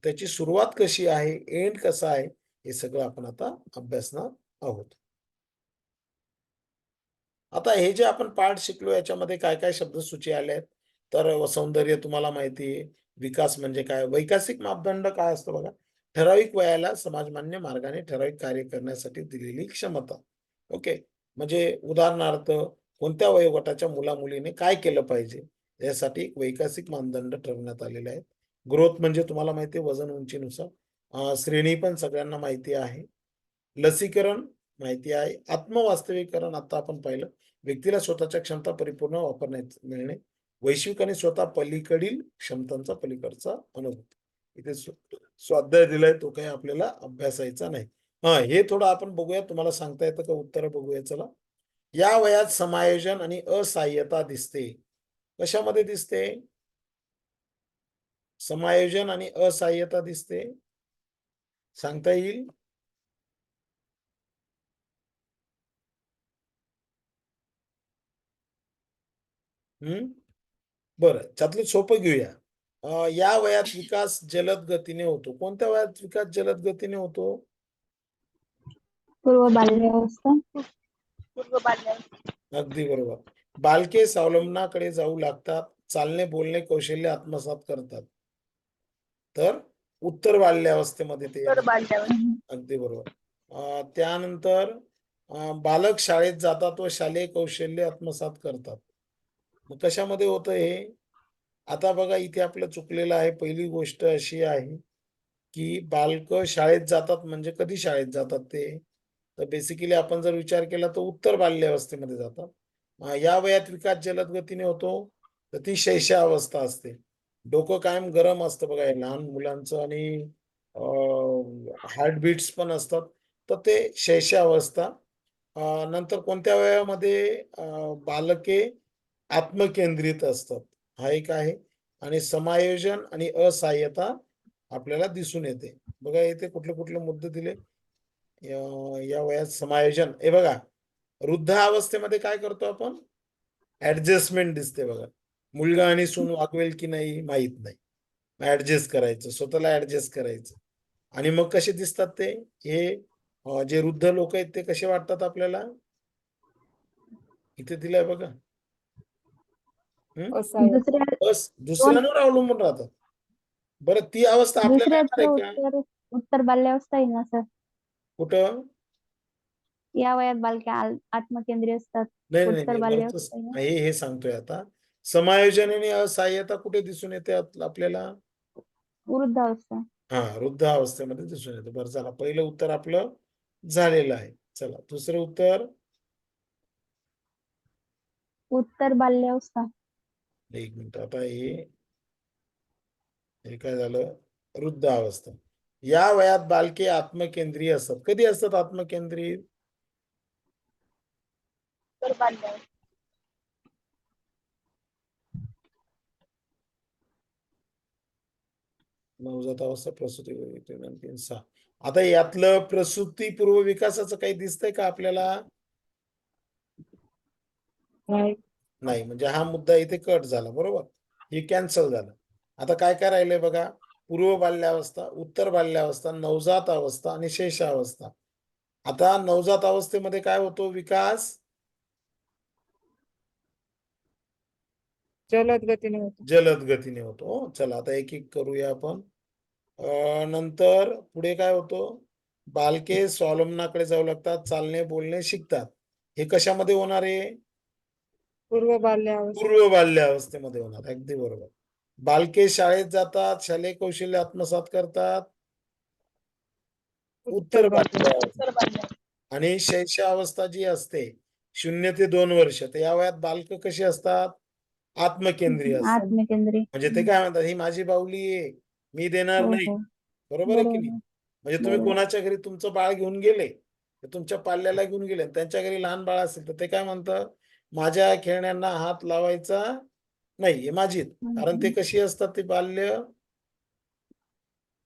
त्याची सुरुवात कशी आहे, एंड कसा आहे, हे सगळं आपण आता अभ्यासणार आहोत. आता हे जे आपण पाठ शिकलो याच्यामध्ये काय काय शब्दसूची आल्या आहेत, तर सौंदर्य तुम्हाला माहिती आहे, विकास म्हणजे काय, वैकसिक मापदंड काय असतं बघा, ठराविक वयाला समाजमान्य मार्गाने ठराविक कार्य करण्यासाठी दिलेली क्षमता. ओके, म्हणजे उदाहरणार्थ कोणत्या वयोगटाच्या मुला-मुलीने काय केलं पाहिजे यासाठी एक वैकसिक मानदंड ठरवण्यात आलेले आहेत. ग्रोथ म्हणजे तुम्हाला माहिती आहे वजन उंचीनुसार. श्रेणी पण सगळ्यांना माहिती आहे. लसीकरण माहिती आहे. आत्मवास्तविकरण आता आपण पाहिलं. व्यक्तीला स्वतःच्या क्षमता परिपूर्ण वापरण्यास मिळणे. वैश्विक आणि स्वतः पलीकडील क्षमतांचा पलीकडचा अनुभव. इथे स्वाध्याय दिलाय तो काही आपल्याला अभ्यासायचा नाही. हे थोडं आपण बघूया. तुम्हाला सांगता येतं का उत्तर बघूया चला. या वयात समायोजन आणि असहाय्यता दिसते. कशामध्ये दिसते? समायोजन आणि असहाय्यता दिसते. सांगता येईल? बरं, त्यातलं सोपं घेऊया. या वयात विकास जलद गतीने होतो. कोणत्या वयात विकास जलद गतीने होतो? पूर्व बाल्यावस्था. पूर्व बाल्यावस्था. अगदी बरोबर. बालके स्वावलंबनाकडे जाऊ लागतात. चालणे, बोलणे कौशल्य आत्मसात करतात. तर उत्तर बाल्यावस्थेमध्ये ते उत्तर बाल्यावस्था. अगदी बरोबर. त्यानंतर बालक शाळेत जातात व शालेय कौशल्य आत्मसात करतात. मग कशामध्ये होतं हे? आता बघा इथे आपलं चुकलेलं आहे. पहिली गोष्ट अशी आहे की बालकं शाळेत जातात म्हणजे कधी शाळेत जातात ते? तर बेसिकली आपण जर विचार केला तर उत्तर बाल्यावस्थेमध्ये जातात. या वयात विकास जलद गतीने होतो, तर ती शैशवावस्था असते. डोकं कायम गरम असतं बघा हे लहान मुलांचं आणि हार्टबीट्स पण असतात. तर ते शैशवावस्था. नंतर कोणत्या वयामध्ये बालके आत्मकेंद्रित असतात. हा एक आहे आणि समायोजन आणि असहाय्यता आपल्याला दिसून येते. बघा इथे कुठले मुद्दे दिले. या वयात समायोजन. हे बघा वृद्धावस्थेमध्ये काय करतो आपण? ऍडजस्टमेंट दिसते बघा. मुलगा आणि सून वागवेल की नाही माहित नाही. ऍडजस्ट करायचं, स्वतःला ऍडजस्ट करायचं. आणि मग कसे दिसतात ते? हे जे वृद्ध लोक आहेत ते कसे वाटतात आपल्याला? इथे दिलंय बघा. असहाय्य. दुसऱ्या बस दुसऱ्यांवर अवलंबून राहतात. बरं ती अवस्था आपल्याला येणार आहे दुसऱ्याचं का? उत्तर उत्तर बाल्यावस्था आहे ना सर. कुठं? या वयात बालके आत्मकेंद्रीय असतात. नाही नाही उत्तर नाही मला बाल्यावस्था आहे ना. हे सांगतोय आता. समायोजन आणि असहाय्यता कुठे दिसून येते आपल्याला? वृद्धावस्था. वृद्धावस्थेमध्ये दिसून येते. बरं चला पहिलं उत्तर आपलं झालेलं आहे. चला दुसरं उत्तर. उत्तर बाल्यावस्था. एक मिनिट आता हे काय झालं? वृद्धावस्था. या वयात बालके आत्मकेंद्रीय असतात. कधी असतात आत्मकेंद्रित? उत्तर बाल्यावस्था. नवजात अवस्था, प्रसूती, 3, 6. आता यातलं प्रसूतीपूर्व विकासाचं काही दिसतंय का आपल्याला? नाही. नाही, म्हणजे हा मुद्दा इथे कट झाला बरोबर. हे कॅन्सल झालं. आता काय काय राहिलंय बघा. पूर्व बाल्यावस्था, उत्तर बाल्यावस्था, नवजात अवस्था आणि शैशवावस्था. आता नवजात अवस्थेमध्ये काय होतो विकास? जलद गतीने होतो. जलद गतीने होतो. चला आता एक एक करूया आपण. नंतर पुढे काय होतं? बालके स्वावलंबनाकडे जाऊ लागतात, चालणे बोलणे शिकतात. हे कशामध्ये होणार आहे? पूर्व बाल्यावस्था. पूर्व बाल्यावस्थेमध्ये होणार. अगदी बरोबर. बालके शाळेत जातात, शालेय कौशल्य आत्मसात करतात. उत्तर बाल्यावस्था. उत्तर बाल्यावस्था. आणि शैशवावस्था जी असते 0 ते 2 वर्ष, तर या वयात बालकं कशी असतात? आत्मकेंद्रीय असतात. आत्मकेंद्रीय. म्हणजे ते काय म्हणतात, ही माझी बाहुली आहे, मी देणार हो नाही. हो. बरोबर आहे की नाही? बरोबर. म्हणजे तुम्ही बरोबर. कोणाच्या घरी तुमचं बाळ घेऊन गेले, तर तुमच्या पाल्याला घेऊन गेले, त्यांच्या घरी लहान बाळ असेल तर ते काय म्हणतात? माझ्या खेळण्यांना हात लावायचा नाही, हे माझीत. कारण ते कशी असतात ती बाल्य?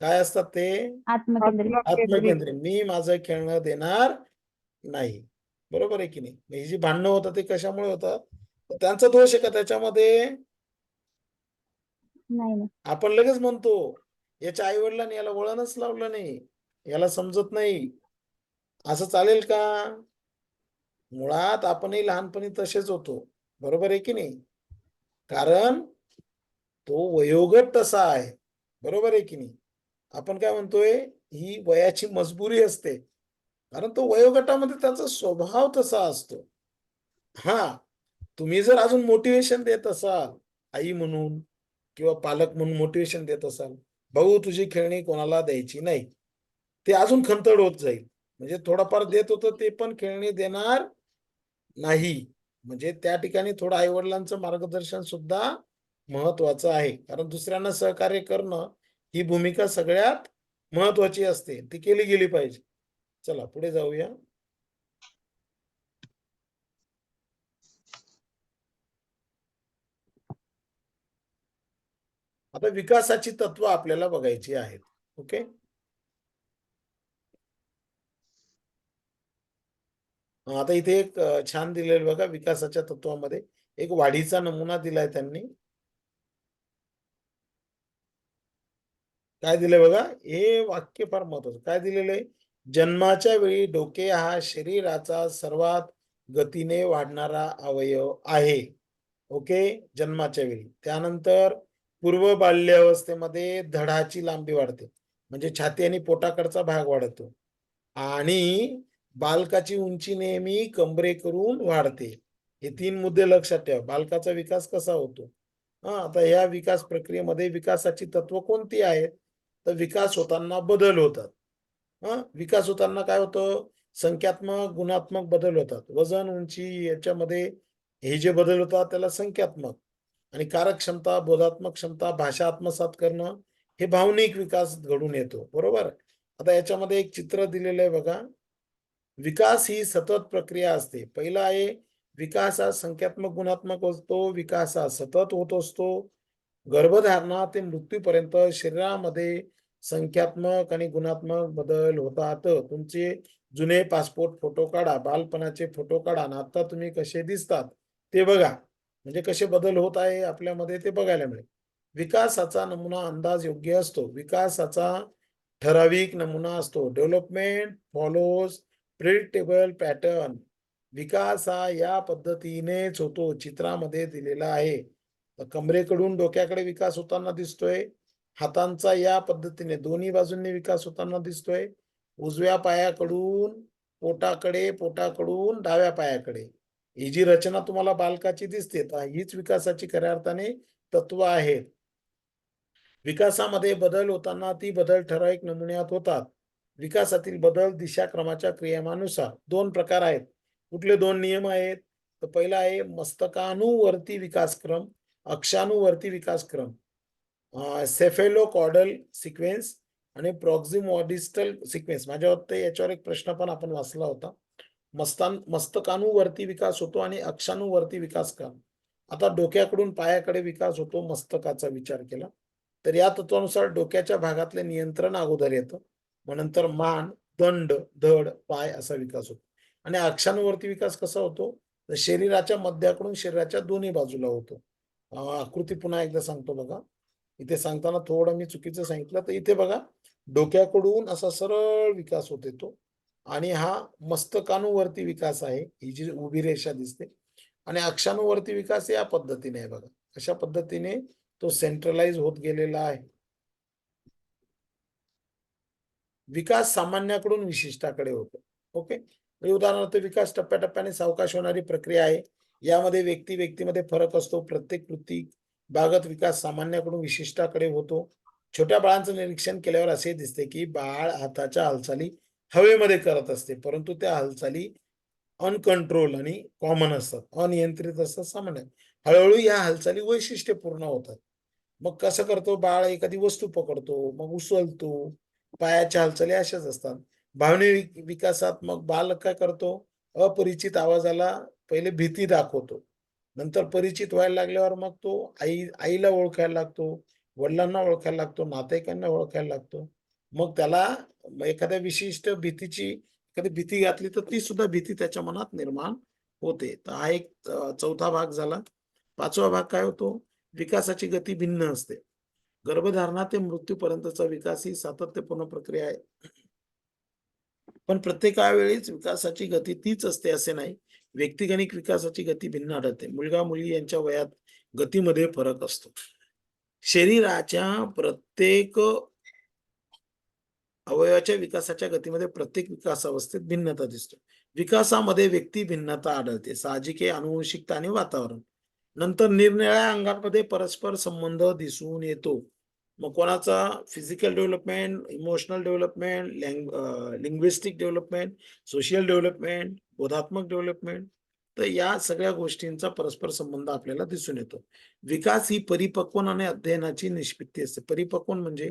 काय असतात ते? आत्मकेंद्रीय. आत्मकेंद्रित. आत्मकेंद्रित. मी माझं खेळणं देणार नाही. बरोबर आहे की नाही? ही जी भांडणं होतात ते कशामुळे होतात? तर त्यांचा दोष आहे का त्याच्यामध्ये? नाही नाही. आपण लगेच म्हणतो याच्या आई वडिलांनी याला वळणच लावलं नाही, याला समजत नाही. असं चालेल का? मुळात आपणही लहानपणी तसेच होतो. बरोबर आहे की नाही? कारण तो वयोगट तसा आहे. बरोबर आहे की नाही? आपण काय म्हणतोय, ही वयाची मजबुरी असते. कारण तो वयोगटामध्ये त्याचा स्वभाव तसा असतो. हा, तुम्ही जर अजून मोटिवेशन देत असाल, आई म्हणून किंवा पालक म्हणून मोटिवेशन देत असाल, भाऊ तुझी खेळणी कोणाला द्यायची नाही, ते अजून खंतड होत जाईल. म्हणजे थोडंफार देत होतं ते पण खेळणी देणार नाही. म्हणजे त्या ठिकाणी थोडं आई-वडिलांचं मार्गदर्शन सुद्धा महत्वाचं आहे. कारण दुसऱ्यांना सहकार्य करणं ही भूमिका सगळ्यात महत्वाची असते. ती केली गेली पाहिजे. चला पुढे जाऊया. आता विकासाची तत्व आपल्याला बघायची आहेत. ओके. आता इथे एक छान दिलेलं बघा विकासाच्या तत्वामध्ये एक वाढीचा नमुना दिलाय त्यांनी. काय दिलंय बघा, हे वाक्य फार महत्वाचं. काय दिलेलं आहे? जन्माच्या वेळी डोके हा शरीराचा सर्वात गतीने वाढणारा अवयव आहे. ओके, जन्माच्या वेळी. त्यानंतर पूर्व बाल्यावस्थेमध्ये धडाची लांबी वाढते, म्हणजे छाती आणि पोटाकडचा भाग वाढतो. आणि बालकाची उंची नेहमी कंबरे करून वाढते. हे 3 मुद्दे लक्षात ठेवा. बालकाचा विकास कसा होतो? आता या विकास प्रक्रियेमध्ये विकासाची तत्व कोणती आहेत? तर विकास होताना बदल होतात. विकास होताना काय होतं? संख्यात्मक, गुणात्मक बदल होतात. वजन, उंची याच्यामध्ये हे जे बदल होतात त्याला संख्यात्मक, आणि कार्यक्षमता, बोधात्मक क्षमता, भाषा आत्मसात करणं, हे भावनिक विकास घडून येतो. बरोबर? आता याच्यामध्ये एक चित्र दिलेलं आहे बघा. विकास ही सतत प्रक्रिया असते. पहिला आहे विकास हा संख्यात्मक, गुणात्मक असतो. विकास हा सतत होत असतो. गर्भधारणा ते मृत्यूपर्यंत शरीरामध्ये संख्यात्मक आणि गुणात्मक बदल होतात. तुमचे जुने पासपोर्ट फोटो काढा, बालपणाचे फोटो काढा आणि आता तुम्ही कसे दिसतात ते बघा. म्हणजे कसे बदल होत आहे आपल्यामध्ये ते बघायला मिळेल. विकासाचा नमुना अंदाज योग्य असतो. विकासाचा ठराविक नमुना असतो. Development follows predictable pattern. विकास हा या पद्धतीनेच होतो. चित्रामध्ये दिलेला आहे. कमरेकडून डोक्याकडे विकास होताना दिसतोय. हातांचा या पद्धतीने दोन्ही बाजूंनी विकास होताना दिसतोय. उजव्या पायाकडून पोटाकडे, पोटाकडून डाव्या पायाकडे. ही जी रचना तुम्हाला बालकाची दिसते, तर हीच विकासाची खऱ्या अर्थाने तत्व आहेत. विकासामध्ये बदल होताना ती बदल ठराविक नमुन्यात होतात. विकासातील बदल दिशाक्रमाच्या क्रियमानुसार 2 प्रकार आहेत. कुठले 2 नियम आहेत? तर पहिला आहे मस्तकानुवर्ती विकासक्रम, अक्षानुवर्ती विकासक्रम. सेफेलोकॉर्डल सिक्वेन्स आणि प्रॉक्सिमॉडिस्टल सिक्वेन्स. माझ्या वाटतं याच्यावर एक प्रश्न पण आपण वाचला होता. मस्तकानुवर्ती विकास होतो आणि अक्षानुवर्ती विकास का? आता डोक्याकडून पायाकडे विकास होतो मस्तकाचा विचार केला तर या तत्वानुसार डोक्याच्या भागातले नियंत्रण अगोदर येतं, मग नंतर मान, दंड, धड, पाय असा विकास होतो. आणि अक्षानुवर्ती विकास कसा होतो? तर शरीराच्या मध्याकडून शरीराच्या दोन्ही बाजूला होतो. आकृती पुन्हा एकदा सांगतो बघा. इथे सांगताना थोडं मी चुकीचं सांगितलं, तर इथे बघा डोक्याकडून असा सरळ विकास होत येतो आणि हा मस्तकानुवर्ती विकास आहे. ही जी उभी रेषा दिसते. आणि अक्षानुवर्ती विकास या पद्धतीने आहे बघा. अशा पद्धतीने तो सेंट्रलाइज होत गेलेला आहे. विकास सामान्याकडून विशिष्टाकडे होतो. ओके. उदाहरणार्थ विकास टप्प्याटप्प्याने सावकाश होणारी प्रक्रिया आहे. यामध्ये व्यक्तीमध्ये फरक असतो. प्रत्येक कृती बागत विकास सामान्याकडून विशिष्टाकडे होतो. छोट्या बाळांचं निरीक्षण केल्यावर असे दिसते की बाळ हाताच्या हालचाली हवेमध्ये करत असते, परंतु त्या हालचाली अनकंट्रोल आणि कॉमन असतात, अनियंत्रित असतात, सामान्य. हळूहळू या हालचाली वैशिष्ट्यपूर्ण होतात. मग कसं करतो बाळ? एखादी वस्तू पकडतो, मग उचलतो, पायाच्या हालचाली अशाच असतात. भावनिक विकासात मग बालक काय करतो? अपरिचित आवाजाला पहिले भीती दाखवतो, नंतर परिचित व्हायला लागल्यावर मग तो आईला ओळखायला लागतो, वडिलांना ओळखायला लागतो, नातेवाईकांना ओळखायला लागतो. मग त्याला एखाद्या विशिष्ट भीतीची एखादी भीती घातली तर ती सुद्धा भीती त्याच्या मनात निर्माण होते. तर हा एक चौथा भाग झाला. 5वा भाग काय होतो? विकासाची गती भिन्न असते. गर्भधारणा ते मृत्यूपर्यंतचा विकास ही सातत्यपूर्ण प्रक्रिया आहे. पण प्रत्येक वेळेस विकासाची गती तीच असते असे नाही. व्यक्तिगणिक विकासाची गती भिन्न आढळते. मुलगा मुलगी यांच्या वयात गतीमध्ये फरक असतो. शरीराच्या प्रत्येक अवयवाच्या विकासाच्या गतीमध्ये प्रत्येक विकास अवस्थेत भिन्नता दिसतो. विकासामध्ये व्यक्ती भिन्नता आढळते. साहजिक आहे, अनुवंशिकता आणि वातावरण. नंतर निरनिराळ्या अंगांमध्ये परस्पर संबंध दिसून येतो. मग कोणाचा physical development, emotional development, linguistic development, social development, बोधात्मक डेव्हलपमेंट. तर या सगळ्या गोष्टींचा परस्पर संबंध आपल्याला दिसून येतो. विकास ही परिपक्वन आणि अध्ययनाची निष्पत्ती असते. परिपक्वन म्हणजे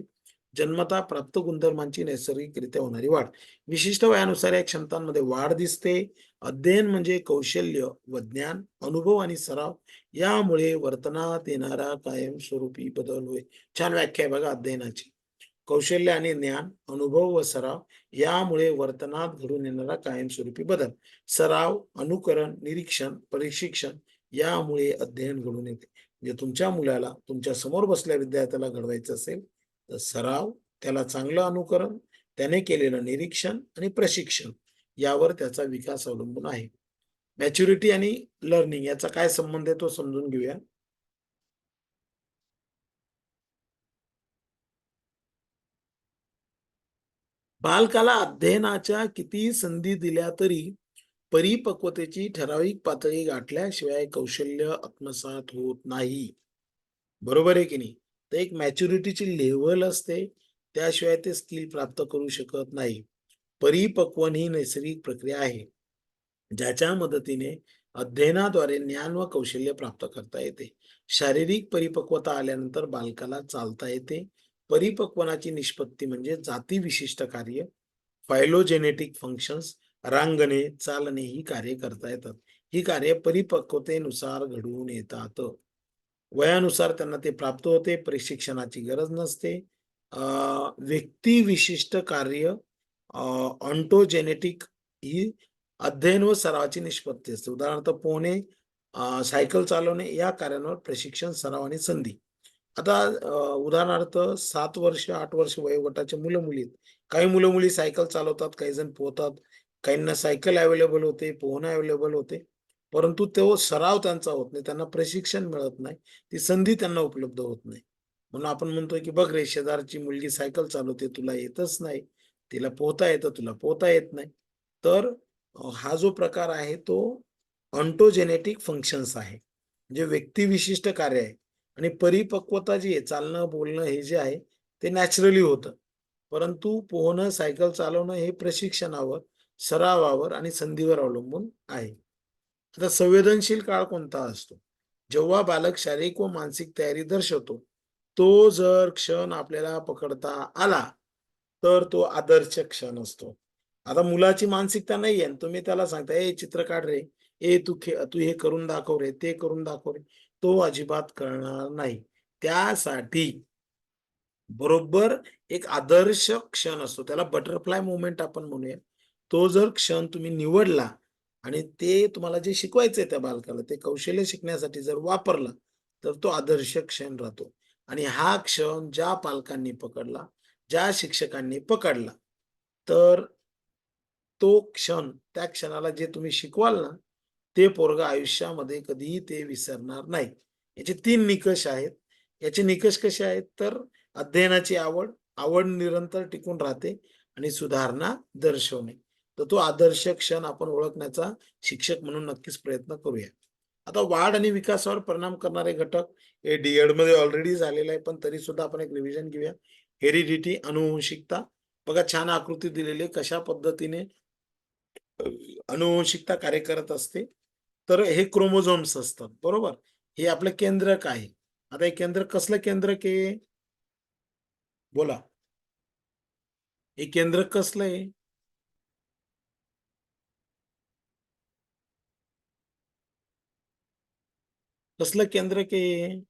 जन्मतः प्राप्त गुणधर्मांची नैसर्गिकरित्या होणारी वाढ. विशिष्ट वयानुसार या क्षमतांमध्ये वाढ दिसते. अध्ययन म्हणजे कौशल्य व ज्ञान, अनुभव आणि सराव यामुळे वर्तनात येणारा कायमस्वरूपी बदल होय. छान व्याख्या आहे बघा अध्ययनाची. कौशल्य आणि ज्ञान, अनुभव व सराव यामुळे वर्तनात घडून येणारा कायमस्वरूपी बदल. सराव, अनुकरण, निरीक्षण, प्रशिक्षण यामुळे अध्ययन घडून येते. म्हणजे तुमच्या मुलाला तुमच्या समोर बसलेल्या विद्यार्थ्याला घडवायचं असेल तर सराव, त्याला चांगलं अनुकरण, त्याने केलेलं निरीक्षण आणि प्रशिक्षण यावर त्याचा विकास अवलंबून आहे. मॅच्युरिटी आणि लर्निंग याचा काय संबंध आहे तो समजून घेऊया. बालकाला अध्ययनाच्या किती संधी दिल्या तरी परिपक्वतेची ठराविक पातळी गाठल्याशिवाय कौशल्य आत्मसात होत नाही. बरोबर आहे की नाही? तर एक मॅच्युरिटीची लेव्हल असते, त्याशिवाय ते स्किल प्राप्त करू शकत नाही. परिपक्वन ही नैसर्गिक प्रक्रिया आहे, ज्याच्या मदतीने अध्ययनाद्वारे ज्ञान व कौशल्य प्राप्त करता येते. शारीरिक परिपक्वता आल्यानंतर बालकाला चालता येते. परिपक्वनाची निष्पत्ती म्हणजे जाती विशिष्ट कार्य, फायलोजेनेटिक फंक्शन्स, रांगणे, चालणे ही कार्य करता येतात. ही कार्य परिपक्वतेनुसार घडून येतात. वयानुसार त्यांना ते प्राप्त होते. प्रशिक्षणाची गरज नसते. व्यक्तिविशिष्ट कार्य ऑन्टोजेनेटिक ही अध्ययन व सरावाची निष्पत्ती असते. उदाहरणार्थ पोहणे, सायकल चालवणे या कार्यांवर प्रशिक्षण, सराव आणि संधी. आता उदाहरणार्थ 7 वर्ष, 8 वर्ष वयोगटाचे मुलं-मुली आहेत. काही मुलं-मुली सायकल चालवतात, काही जण पोहतात, काहींना सायकल अवेलेबल होते, पोहणं अवेलेबल होते. परंतु तो सराव त्यांचा होत नाही, त्यांना प्रशिक्षण मिळत नाही, ती संधी त्यांना उपलब्ध होत नाही. म्हणून आपण म्हणतोय की बघ रे, शेजारची मुलगी सायकल चालवते, तुला येतच नाही. तिला पोहता येतं, तुला पोहता येत नाही. तर हा जो प्रकार आहे तो ऑन्टोजेनेटिक फंक्शन्स आहे. म्हणजे व्यक्तिविशिष्ट कार्य आहे. आणि परिपक्वता जी आहे, चालणं, बोलणं हे जे आहे ते नॅचरली होतं. परंतु पोहणं, सायकल चालवणं हे प्रशिक्षणावर, सरावावर आणि संधीवर अवलंबून आहे. आता संवेदनशील काळ कोणता असतो? जेव्हा बालक शारीरिक व मानसिक तयारी दर्शवतो. तो जर क्षण आपल्याला पकडता आला, तर तो आदर्श क्षण असतो. आता मुलाची मानसिकता नाहीये आणि तुम्ही त्याला सांगता, "ए चित्र काढ रे. ए तू हे करून दाखव रे, ते करून दाखव रे." तो अजिबात करणार नाही. त्यासाठी बरोबर एक आदर्श क्षण असतो. त्याला बटरफ्लाय मोमेंट आपण म्हणूया. तो जर क्षण तुम्ही निवडला आणि ते तुम्हाला जे शिकवायचंय त्या बालकाला, ते कौशल्य शिकण्यासाठी जर वापरला, तर तो आदर्श क्षण राहतो. आणि हा क्षण ज्या पालकांनी पकडला, ज्या शिक्षकांनी पकडला, तर तो क्षण, त्या क्षणाला जे तुम्ही शिकवाल ना, ते पोरगं आयुष्यामध्ये कधीही ते विसरणार नाही. याचे 3 निकष आहेत. याचे निकष कसे आहेत? तर अध्ययनाची आवड, आवड निरंतर टिकून राहते आणि सुधारणा दर्शवणे. तर तो आदर्श क्षण आपण ओळखण्याचा शिक्षक म्हणून नक्कीच प्रयत्न करूया. आता वाढ आणि विकासावर परिणाम करणारे घटक हे डी-एडमध्ये ऑलरेडी झालेलं आहे, पण तरी सुद्धा आपण एक रिव्हिजन घेऊया. हेरिडिटी, अनुवंशिकता. बघा छान आकृती दिलेली आहे. कशा पद्धतीने अनुवंशिकता कार्य करत असते. तर हे क्रोमोझोम्स असतात, बरोबर? हे आपलं केंद्रक आहे. आता हे केंद्रक कसलं केंद्रक आहे? बोला. हे केंद्रक कसलं आहे? कसलं केंद्रक आहे?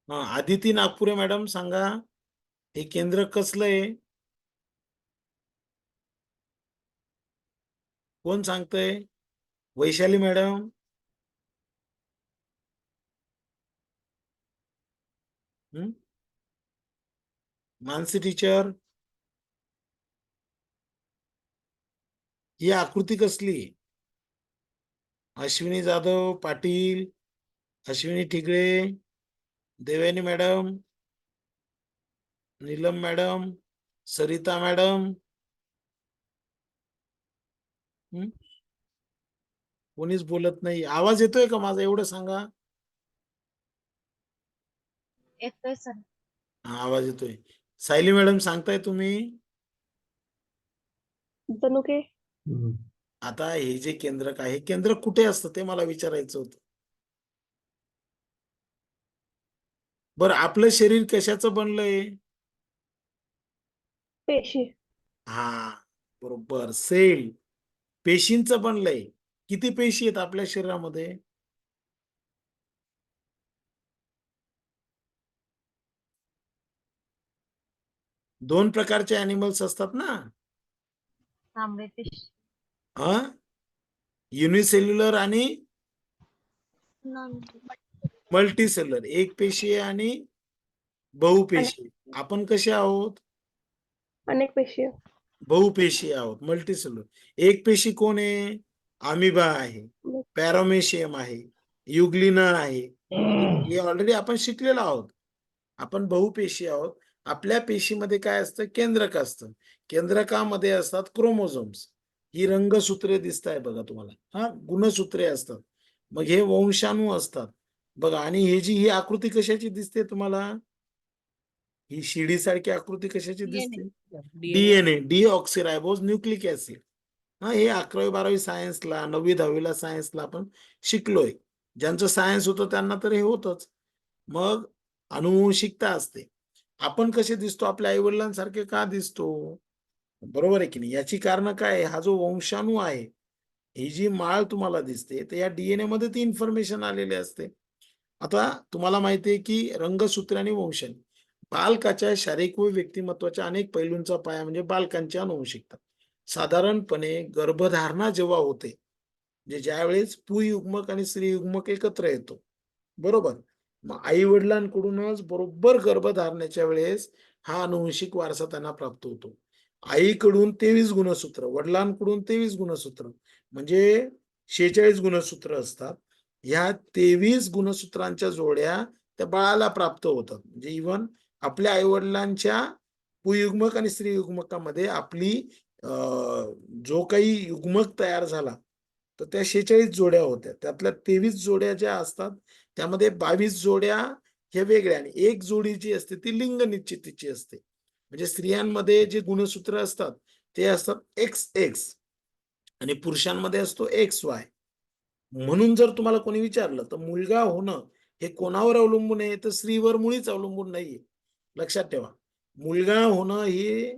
हां, आदिती नागपुरे मॅडम सांगा. हे केंद्रक कसलं आहे? कोण सांगतंय? वैशाली मॅडम? मानसी टीचर, ही आकृती कसली? Ashwini Jadhav Patil, Ashwini Thigale, Devyani madam, Neelam madam, Sarita madam, कोणीच बोलत नाही. आवाज येतोय का माझा? एवढं सांगा. येतोय सर. हा, आवाज येतोय. सायली मॅडम सांगताय तुम्ही? जनुके. आता हे जे केंद्रक आहे, केंद्र कुठे असतं ते मला विचारायचं होतं. बरं, आपलं शरीर कशाचं बनलंय? पेशी. हा, बरोबर, सेल, पेशींचं बनलंय. किती पेशी आहेत आपल्या शरीरामध्ये? दोन प्रकारचे अॅनिमल्स असतात ना, तांबडे पेशी. युनिसेल्युलर आणि मल्टीसेल्युलर. एक पेशी आहे आणि बहुपेशी. आपण कसे आहोत? अनेक पेशी. बहुपेशी आहोत, मल्टीसेल्युलर. एक पेशी कोण आहे? अमिबा आहे, पॅरामेशियम आहे, युग्लिना आहे. हे ऑलरेडी आपण शिकलेलो आहोत. आपण बहुपेशी आहोत. आपल्या पेशीमध्ये काय असतं? केंद्रक असतं. केंद्रकामध्ये असतात क्रोमोझोम्स. ही रंगसूत्रे दिसत आहे बघा तुम्हाला. हा, गुणसूत्रे असतात. मग हे वंशाणू असतात बघा. आणि ही आकृती कशाची दिसते तुम्हाला? ही शिडीसारखी आकृती कशाची दिसते? DNA, deoxyribose nucleic acid. हा, हे 11वी-12वी सायन्सला, 9वी-10वीला सायन्सला आपण शिकलोय. ज्यांचं सायन्स होतं त्यांना तर हे होतच. मग अनुवंशिकता असते. आपण कसे दिसतो? आपल्या आई वडिलांसारखे का दिसतो? बरोबर आहे की नाही? याची कारण काय आहे? हा जो वंशाणू आहे, ही जी माळ तुम्हाला दिसते, तर या डीएनए मध्ये ती इन्फॉर्मेशन आलेली असते. आता तुम्हाला माहिती आहे की रंगसूत्र आणि वंशाणू, बालकाच्या शारीरिक व व्यक्तिमत्वाच्या अनेक पैलूंचा पाया म्हणजे बालकांची अनुवंशिकता. साधारणपणे गर्भधारणा जेव्हा होते, म्हणजे ज्यावेळेस पुयुग्मक आणि स्त्रीयुग्मक एकत्र येतो, बरोबर, मग आई वडिलांकडूनच बरोबर गर्भधारणेच्या वेळेस हा अनुवंशिक वारसा त्यांना प्राप्त होतो. आईकडून 23 गुणसूत्र, वडिलांकडून 23 गुणसूत्र, म्हणजे 46 गुणसूत्र असतात. ह्या 23 गुणसूत्रांच्या जोड्या त्या बाळाला प्राप्त होतात. म्हणजे इव्हन आपल्या आई वडिलांच्या पुयुग्मक आणि स्त्रीयुग्मकामध्ये आपली जो काही युग्मक तयार झाला, तर त्या 46 जोड्या होत्या. त्यातल्या 23 जोड्या ज्या असतात त्यामध्ये 22 जोड्या ह्या वेगळ्या, आणि एक जोडी जी असते ती लिंग निश्चितीची असते. म्हणजे स्त्रियांमध्ये जे गुणसूत्र असतात ते असतात XX आणि पुरुषांमध्ये असतो XY. म्हणून जर तुम्हाला कोणी विचारलं तर मुलगा होणं हे कोणावर अवलंबून आहे, तर स्त्रीवर मुळीच अवलंबून नाहीये. लक्षात ठेवा, मुलगा होणं हे,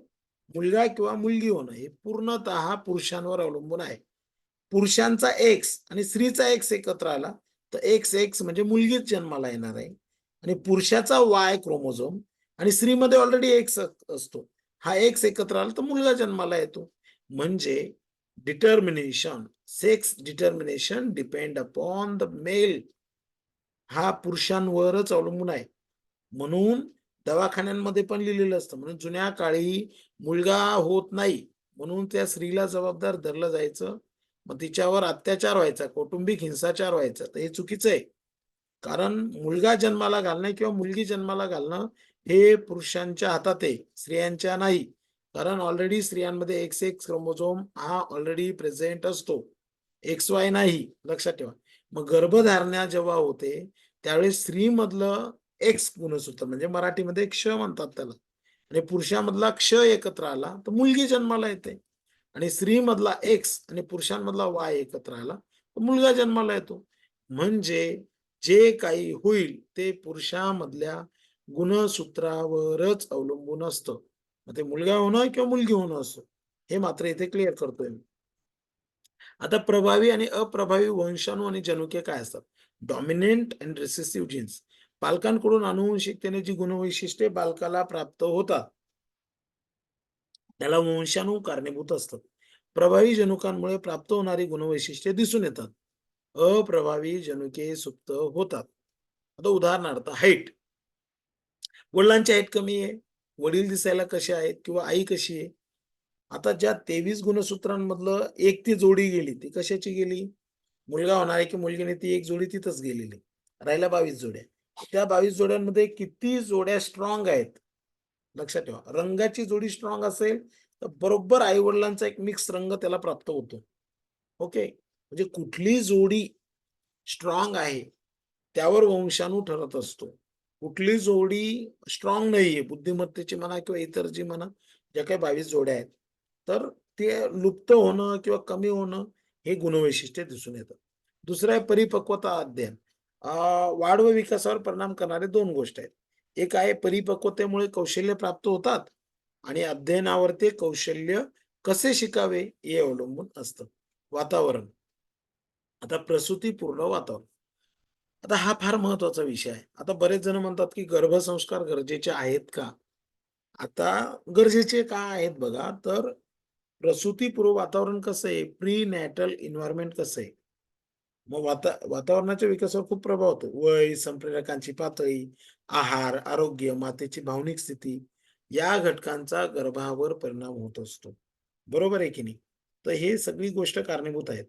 मुलगा किंवा मुलगी होणं हे पूर्णतः पुरुषांवर अवलंबून आहे. पुरुषांचा X आणि स्त्रीचा X एकत्र आला तर XX म्हणजे मुलगीच जन्माला येणार आहे, आणि पुरुषाचा Y क्रोमोझोम आणि स्त्रीमध्ये ऑलरेडी X असतो, हा X एकत्र आला तर मुलगा जन्माला येतो. म्हणजे determination, sex determination depend upon the male, हा पुरुषांवरच अवलंबून आहे. म्हणून दवाखान्यांमध्ये पण लिहिलेलं असतं, म्हणून जुन्या काळी मुलगा होत नाही म्हणून त्या स्त्रीला जबाबदार धरलं जायचं, मग तिच्यावर अत्याचार व्हायचा, कौटुंबिक हिंसाचार व्हायचा. तर हे चुकीचं आहे. कारण मुलगा जन्माला घालणं किंवा मुलगी जन्माला घालणं हे पुरुषांच्या हातात आहे, स्त्रियांच्या नाही. कारण ऑलरेडी स्त्रियांमध्ये XX क्रोमोझोम हा ऑलरेडी प्रेझेंट असतो, XY नाही. लक्षात ठेवा. मग गर्भधारणा जेव्हा होते त्यावेळेस स्त्रीमधलं X गुणसूत्र, म्हणजे मराठीमध्ये क्ष म्हणतात त्याला, आणि पुरुषामधला क्ष एकत्र आला तर मुलगी जन्माला येते, आणि स्त्रीमधला X आणि पुरुषांमधला Y एकत्र आला तर मुलगा जन्माला येतो. म्हणजे जे काही होईल ते पुरुषामधल्या गुणसूत्रावरच अवलंबून असतं. मग ते मुलगा होणं किंवा मुलगी होणं असो, हे मात्र इथे क्लिअर करतोय मी. आता प्रभावी आणि अप्रभावी वंशाणू आणि जनुके काय असतात? डॉमिनेंट अँड रिसेसिव्ह जीन्स, पालकांकडून आनुवंशिकतेने जी गुणवैशिष्ट्ये बालकाला प्राप्त होतात त्याला वंशाणू कारणीभूत असतात. प्रभावी जनुकांमुळे प्राप्त होणारी गुणवैशिष्ट्ये दिसून येतात, अप्रभावी जनुके सुप्त होतात. आता उदाहरणार्थ हाईट, वडिलांची हाईट कमी आहे, वडील दिसायला कसे आहेत किंवा आई कशी आहे. आता ज्या 23 गुणसूत्रांमधलं एक ती जोडी गेली, ती कशाची गेली? मुलगा होणार आहे की मुलगीने ती एक जोडी तिथंच गेलेली. राहिल्या 22 जोड्या. त्या 22 जोड्यांमध्ये किती जोड्या स्ट्रॉंग आहेत? लक्षात ठेवा. रंगाची जोडी स्ट्रॉंग असेल तर बरोबर आई-वडिलांचा एक मिक्स रंग त्याला प्राप्त होतो. ओके. म्हणजे कुठली जोडी स्ट्रॉंग आहे, त्यावर वंशाणू ठरत असतो. कुठली जोडी स्ट्रॉंग नाहीये, बुद्धिमत्तेची म्हणा किंवा इतर जी म्हणा, ज्या काही 22 जोड्या आहेत, तर ते लुप्त होणं किंवा कमी होणं हे गुणवैशिष्ट्य दिसून येतं. दुसरं आहे परिपक्वता अध्ययन. वाढ व विकासावर परिणाम करणारे 2 गोष्टी आहेत. एक आहे परिपक्वतेमुळे कौशल्य प्राप्त होतात आणि अध्ययनावर ते कौशल्य कसे शिकावे हे अवलंबून असतं. वातावरण. आता प्रसूतीपूर्व वातावरण. आता हा फार महत्वाचा विषय आहे. आता बरेच जण म्हणतात की गर्भसंस्कार गरजेचे आहेत का? आता गरजेचे का आहेत बघा, तर प्रसूतीपूर्व वातावरण कसं आहे, प्री नॅटल एन्व्हायर्नमेंट कसं आहे. मग वातावरणाच्या विकासावर खूप प्रभाव होतो. वय, संप्रेरकांची पातळी, आहार, आरोग्य, मातेची भावनिक स्थिती या घटकांचा गर्भावर परिणाम होत असतो. बरोबर आहे की नाही? तर हे सगळी गोष्ट कारणीभूत आहेत.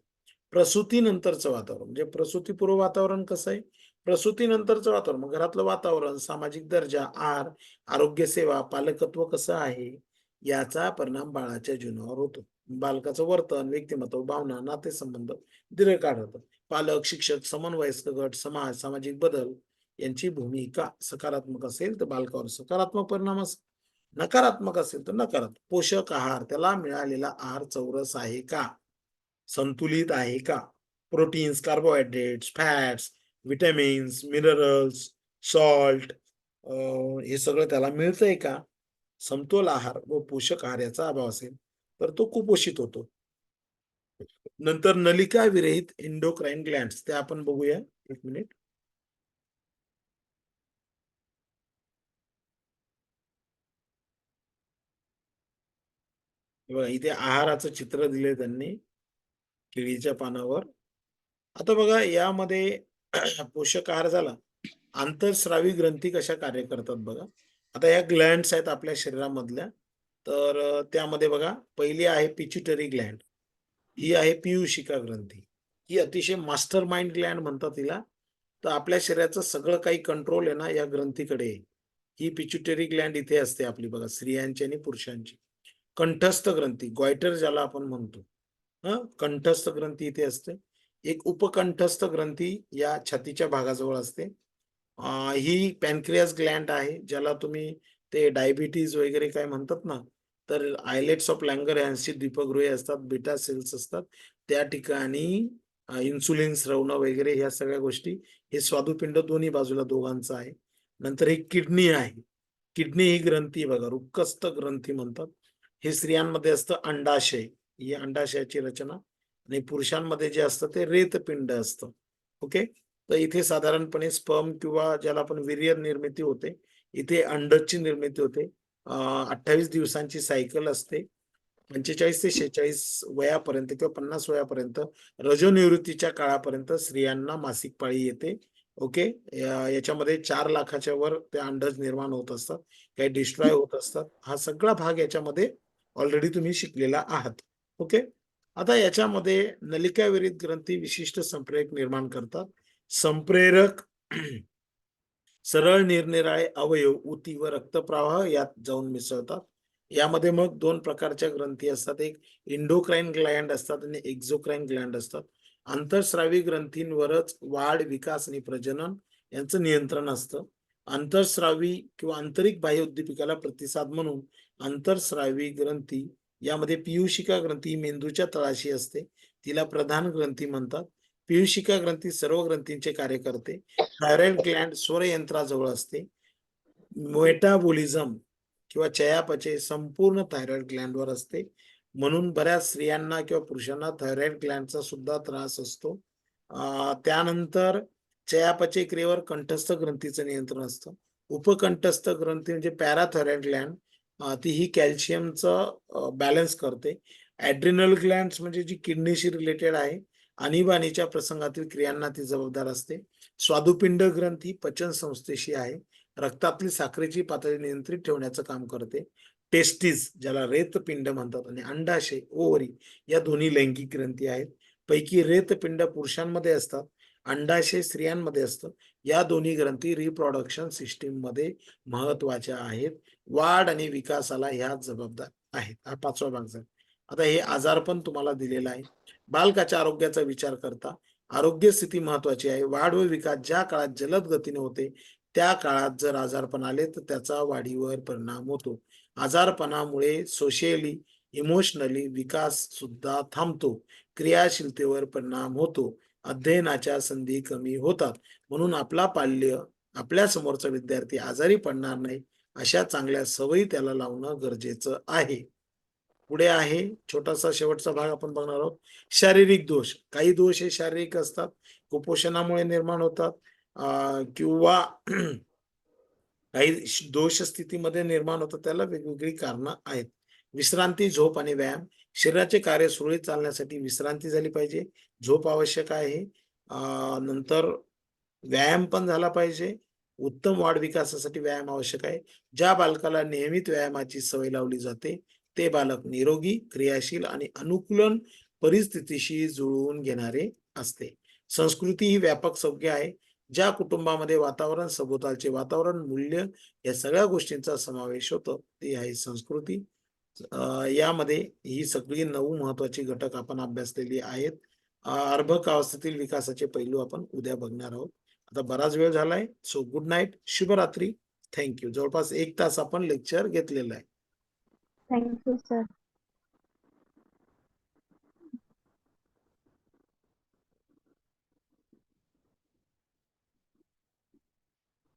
प्रसूतीनंतरचं वातावरण म्हणजे प्रसूतीपूर्व वातावरण कसं आहे? प्रसूतीनंतरचं वातावरण मग घरातलं वातावरण, सामाजिक दर्जा, आहार, आरोग्य सेवा, पालकत्व कसं आहे याचा परिणाम बाळाच्या जीवनावर होतो. बालकाचं वर्तन, व्यक्तिमत्व, भावना, नातेसंबंध दीर्घकाळ होतं. पालक, शिक्षक, समवयस्क गट, समाज, सामाजिक बदल यांची भूमिका सकारात्मक असेल तर बालकावर सकारात्मक परिणाम असेल, नकारात्मक असेल तर नकारात्मक. पोषक आहार, त्याला मिळालेला आहार चौरस आहे का? संतुलित आहे का? Proteins, carbohydrates, fats, vitamins, minerals, salt हे सगळं त्याला मिळतंय का? समतोल आहार व पोषक आहार याचा अभाव असेल तर तो कुपोषित होतो. नंतर नलिका विरहित एंडोक्राइन ग्लॅंड्स ते आपण बघूया. एक मिनिट. हे बघा इथे आहाराचं चित्र दिलंय त्यांनी केळीच्या पानावर. आता बघा यामध्ये पोषक आहार झाला. आंतरस्रावी ग्रंथी कशा कार्य करतात बघा. आता या ग्लँड्स आहेत आपल्या शरीरामधल्या. तर त्यामध्ये बघा पहिली आहे पिच्युटरी ग्लँड. ही आहे पीयूषिका ग्रंथी. ही अतिशय मास्टर माइंड ग्लँड म्हणतात तिला. तर आपल्या शरीराचं सगळं काही कंट्रोल आहे ना या ग्रंथीकडे आहे. ही पिच्युटरी ग्लँड इथे असते आपली बघा स्त्रियांची आणि पुरुषांची. कंठस्थ ग्रंथी गॉयटर ज्याला आपण म्हणतो. कंठस्थ ग्रंथी इथे असते. एक उपकंठस्थ ग्रंथी या छातीच्या भागाजवळ असते. ही पॅनक्रियास ग्लँड आहे ज्याला तुम्ही ते डायबिटीज वगैरे काय म्हणतात ना, तर आयलेट्स ऑफ लँगरहॅन्सची दीपगृहे असतात, बीटा सेल्स असतात. त्या ठिकाणी इन्सुलिन स्रवणं वगैरे ह्या सगळ्या गोष्टी हे स्वादुपिंड दोन्ही बाजूला दोघांचं आहे. नंतर ही किडनी आहे. किडनी ही ग्रंथी बघा रुक्कस्थ ग्रंथी म्हणतात. हे स्त्रियांमध्ये असतं अंडाशय. ही अंडाशयाची रचना आणि पुरुषांमध्ये जे असतं ते रेतपिंड असतं. ओके. तर इथे साधारणपणे स्पर्म किंवा ज्याला आपण वीर्य निर्मिती होते. इथे अंडची निर्मिती होते. 28 दिवसांची सायकल असते. 45 ते 46 वयापर्यंत किंवा 50 वयापर्यंत रजोनिवृत्तीच्या काळापर्यंत स्त्रियांना मासिक पाळी येते. ओके. याच्यामध्ये 4 लाखाच्या वर ते अंडज निर्माण होत असतात. काही डिस्ट्रॉय होत असतात. हा सगळा भाग याच्यामध्ये ऑलरेडी तुम्ही शिकलेला आहात. ओके. आता याच्यामध्ये नलिका विरहित ग्रंथी विशिष्ट संप्रेरक निर्माण करतात. संप्रेरक सरळ निरनिराळे अवयव, ऊती व रक्तप्रवाह यात जाऊन मिसळतात. यामध्ये मग 2 प्रकारच्या ग्रंथी असतात. एक एंडोक्राइन ग्लँड असतात आणि एक्झोक्राइन ग्लँड असतात. आंतरस्रावी ग्रंथींवरच वाढ, विकास आणि प्रजनन यांचं नियंत्रण असतं. आंतरस्रावी किंवा आंतरिक बाह्य उद्दीपिकाला प्रतिसाद म्हणून आंतरस्रावी ग्रंथी यामध्ये पीयूषिका ग्रंथी मेंदूच्या तळाशी असते. तिला प्रधान ग्रंथी म्हणतात. पीयूषिका ग्रंथी सर्व ग्रंथींचे कार्य करते. थायरॉइड ग्लँड स्वरयंत्राजवळ असते. मेटाबॉलिझम किंवा चयापचय संपूर्ण थायरॉइड ग्लँडवर असते. म्हणून बऱ्याच स्त्रियांना किंवा पुरुषांना थायरॉइड ग्लँडचा सुद्धा त्रास असतो. त्यानंतर चयापचय क्रियेवर कंठस्थ ग्रंथीचं नियंत्रण असतं. उपकंठस्थ ग्रंथी म्हणजे पॅराथायरॉइड ग्लँड ती ही कॅल्शियमचं बॅलन्स करते. ॲड्रिनल ग्लँड्स म्हणजे जी किडनीशी रिलेटेड आहे. आणीबाणीच्या प्रसंगातील क्रियांना ती जबाबदार असते. स्वादुपिंड ग्रंथी पचन संस्थेशी आहे. रक्तातली साखरेची पातळी नियंत्रित ठेवण्याचं काम करते. टेस्टिस ज्याला रेतपिंड म्हणतात आणि अंडाशय ओव्हरी या दोन्ही लैंगिक ग्रंथी आहेत. पैकी रेतपिंड पुरुषांमध्ये असतात, अंडाशय स्त्रियांमध्ये असतं. या दोन्ही ग्रंथी रिप्रोडक्शन सिस्टीम मध्ये महत्वाच्या आहेत. वाढ आणि विकासाला ह्या जबाबदार आहेत. हा 5वा भाग झाला. आता हे आजार पण तुम्हाला दिलेला आहे. बालकाच्या आरोग्याचा विचार करता आरोग्य स्थिती महत्वाची आहे. वाढ व विकास ज्या काळात जलद गतीने होते त्या काळात जर आजारपण आले तर त्याचा वाढीवर परिणाम होतो. आजारपणामुळे सोशियली इमोशनली विकास सुद्धा थांबतो. क्रियाशीलतेवर परिणाम होतो. अध्ययनाच्या संधी कमी होतात. म्हणून आपल्या समोरचा विद्यार्थी आजारी पडणार नाही अशा चांगल्या सवयी त्याला लावणं गरजेचं आहे. पुढे आहे छोटासा शेवटचा भाग आपण बघणार आहोत. शारीरिक दोष. काही दोष हे शारीरिक असतात, कुपोषणामुळे निर्माण होतात किंवा काही दोष स्थितीमध्ये निर्माण होतात. त्याला वेगवेगळी कारणं आहेत. विश्रांती, झोप आणि व्यायाम. शरीराचे कार्य सुरळीत चालण्यासाठी विश्रांती झाली पाहिजे, झोप आवश्यक आहे. नंतर व्यायाम पण झाला पाहिजे. उत्तम वाढ विकासासाठी व्यायाम आवश्यक आहे. ज्या बालकाला नियमित व्यायामाची सवय लावली जाते ते बालक निरोगी, क्रियाशील आणि अनुकूलन परिस्थितीशी जुळवून घेणारे असते. संस्कृती ही व्यापक संज्ञा आहे. ज्या कुटुंबामध्ये वातावरण, सभोवतालचे वातावरण, मूल्य या सगळ्या गोष्टींचा समावेश होतो ती आहे संस्कृती. यामध्ये ही सगळी 9 महत्वाची घटक आपण अभ्यासलेली आहेत. अर्भकावस्थेतील विकासाचे पैलू आपण उद्या बघणार आहोत. आता बराच वेळ झालाय. सो गुड नाईट, शुभरात्री. थँक्यू. जवळपास 1 तास आपण लेक्चर घेतलेलं आहे. Thank you sir.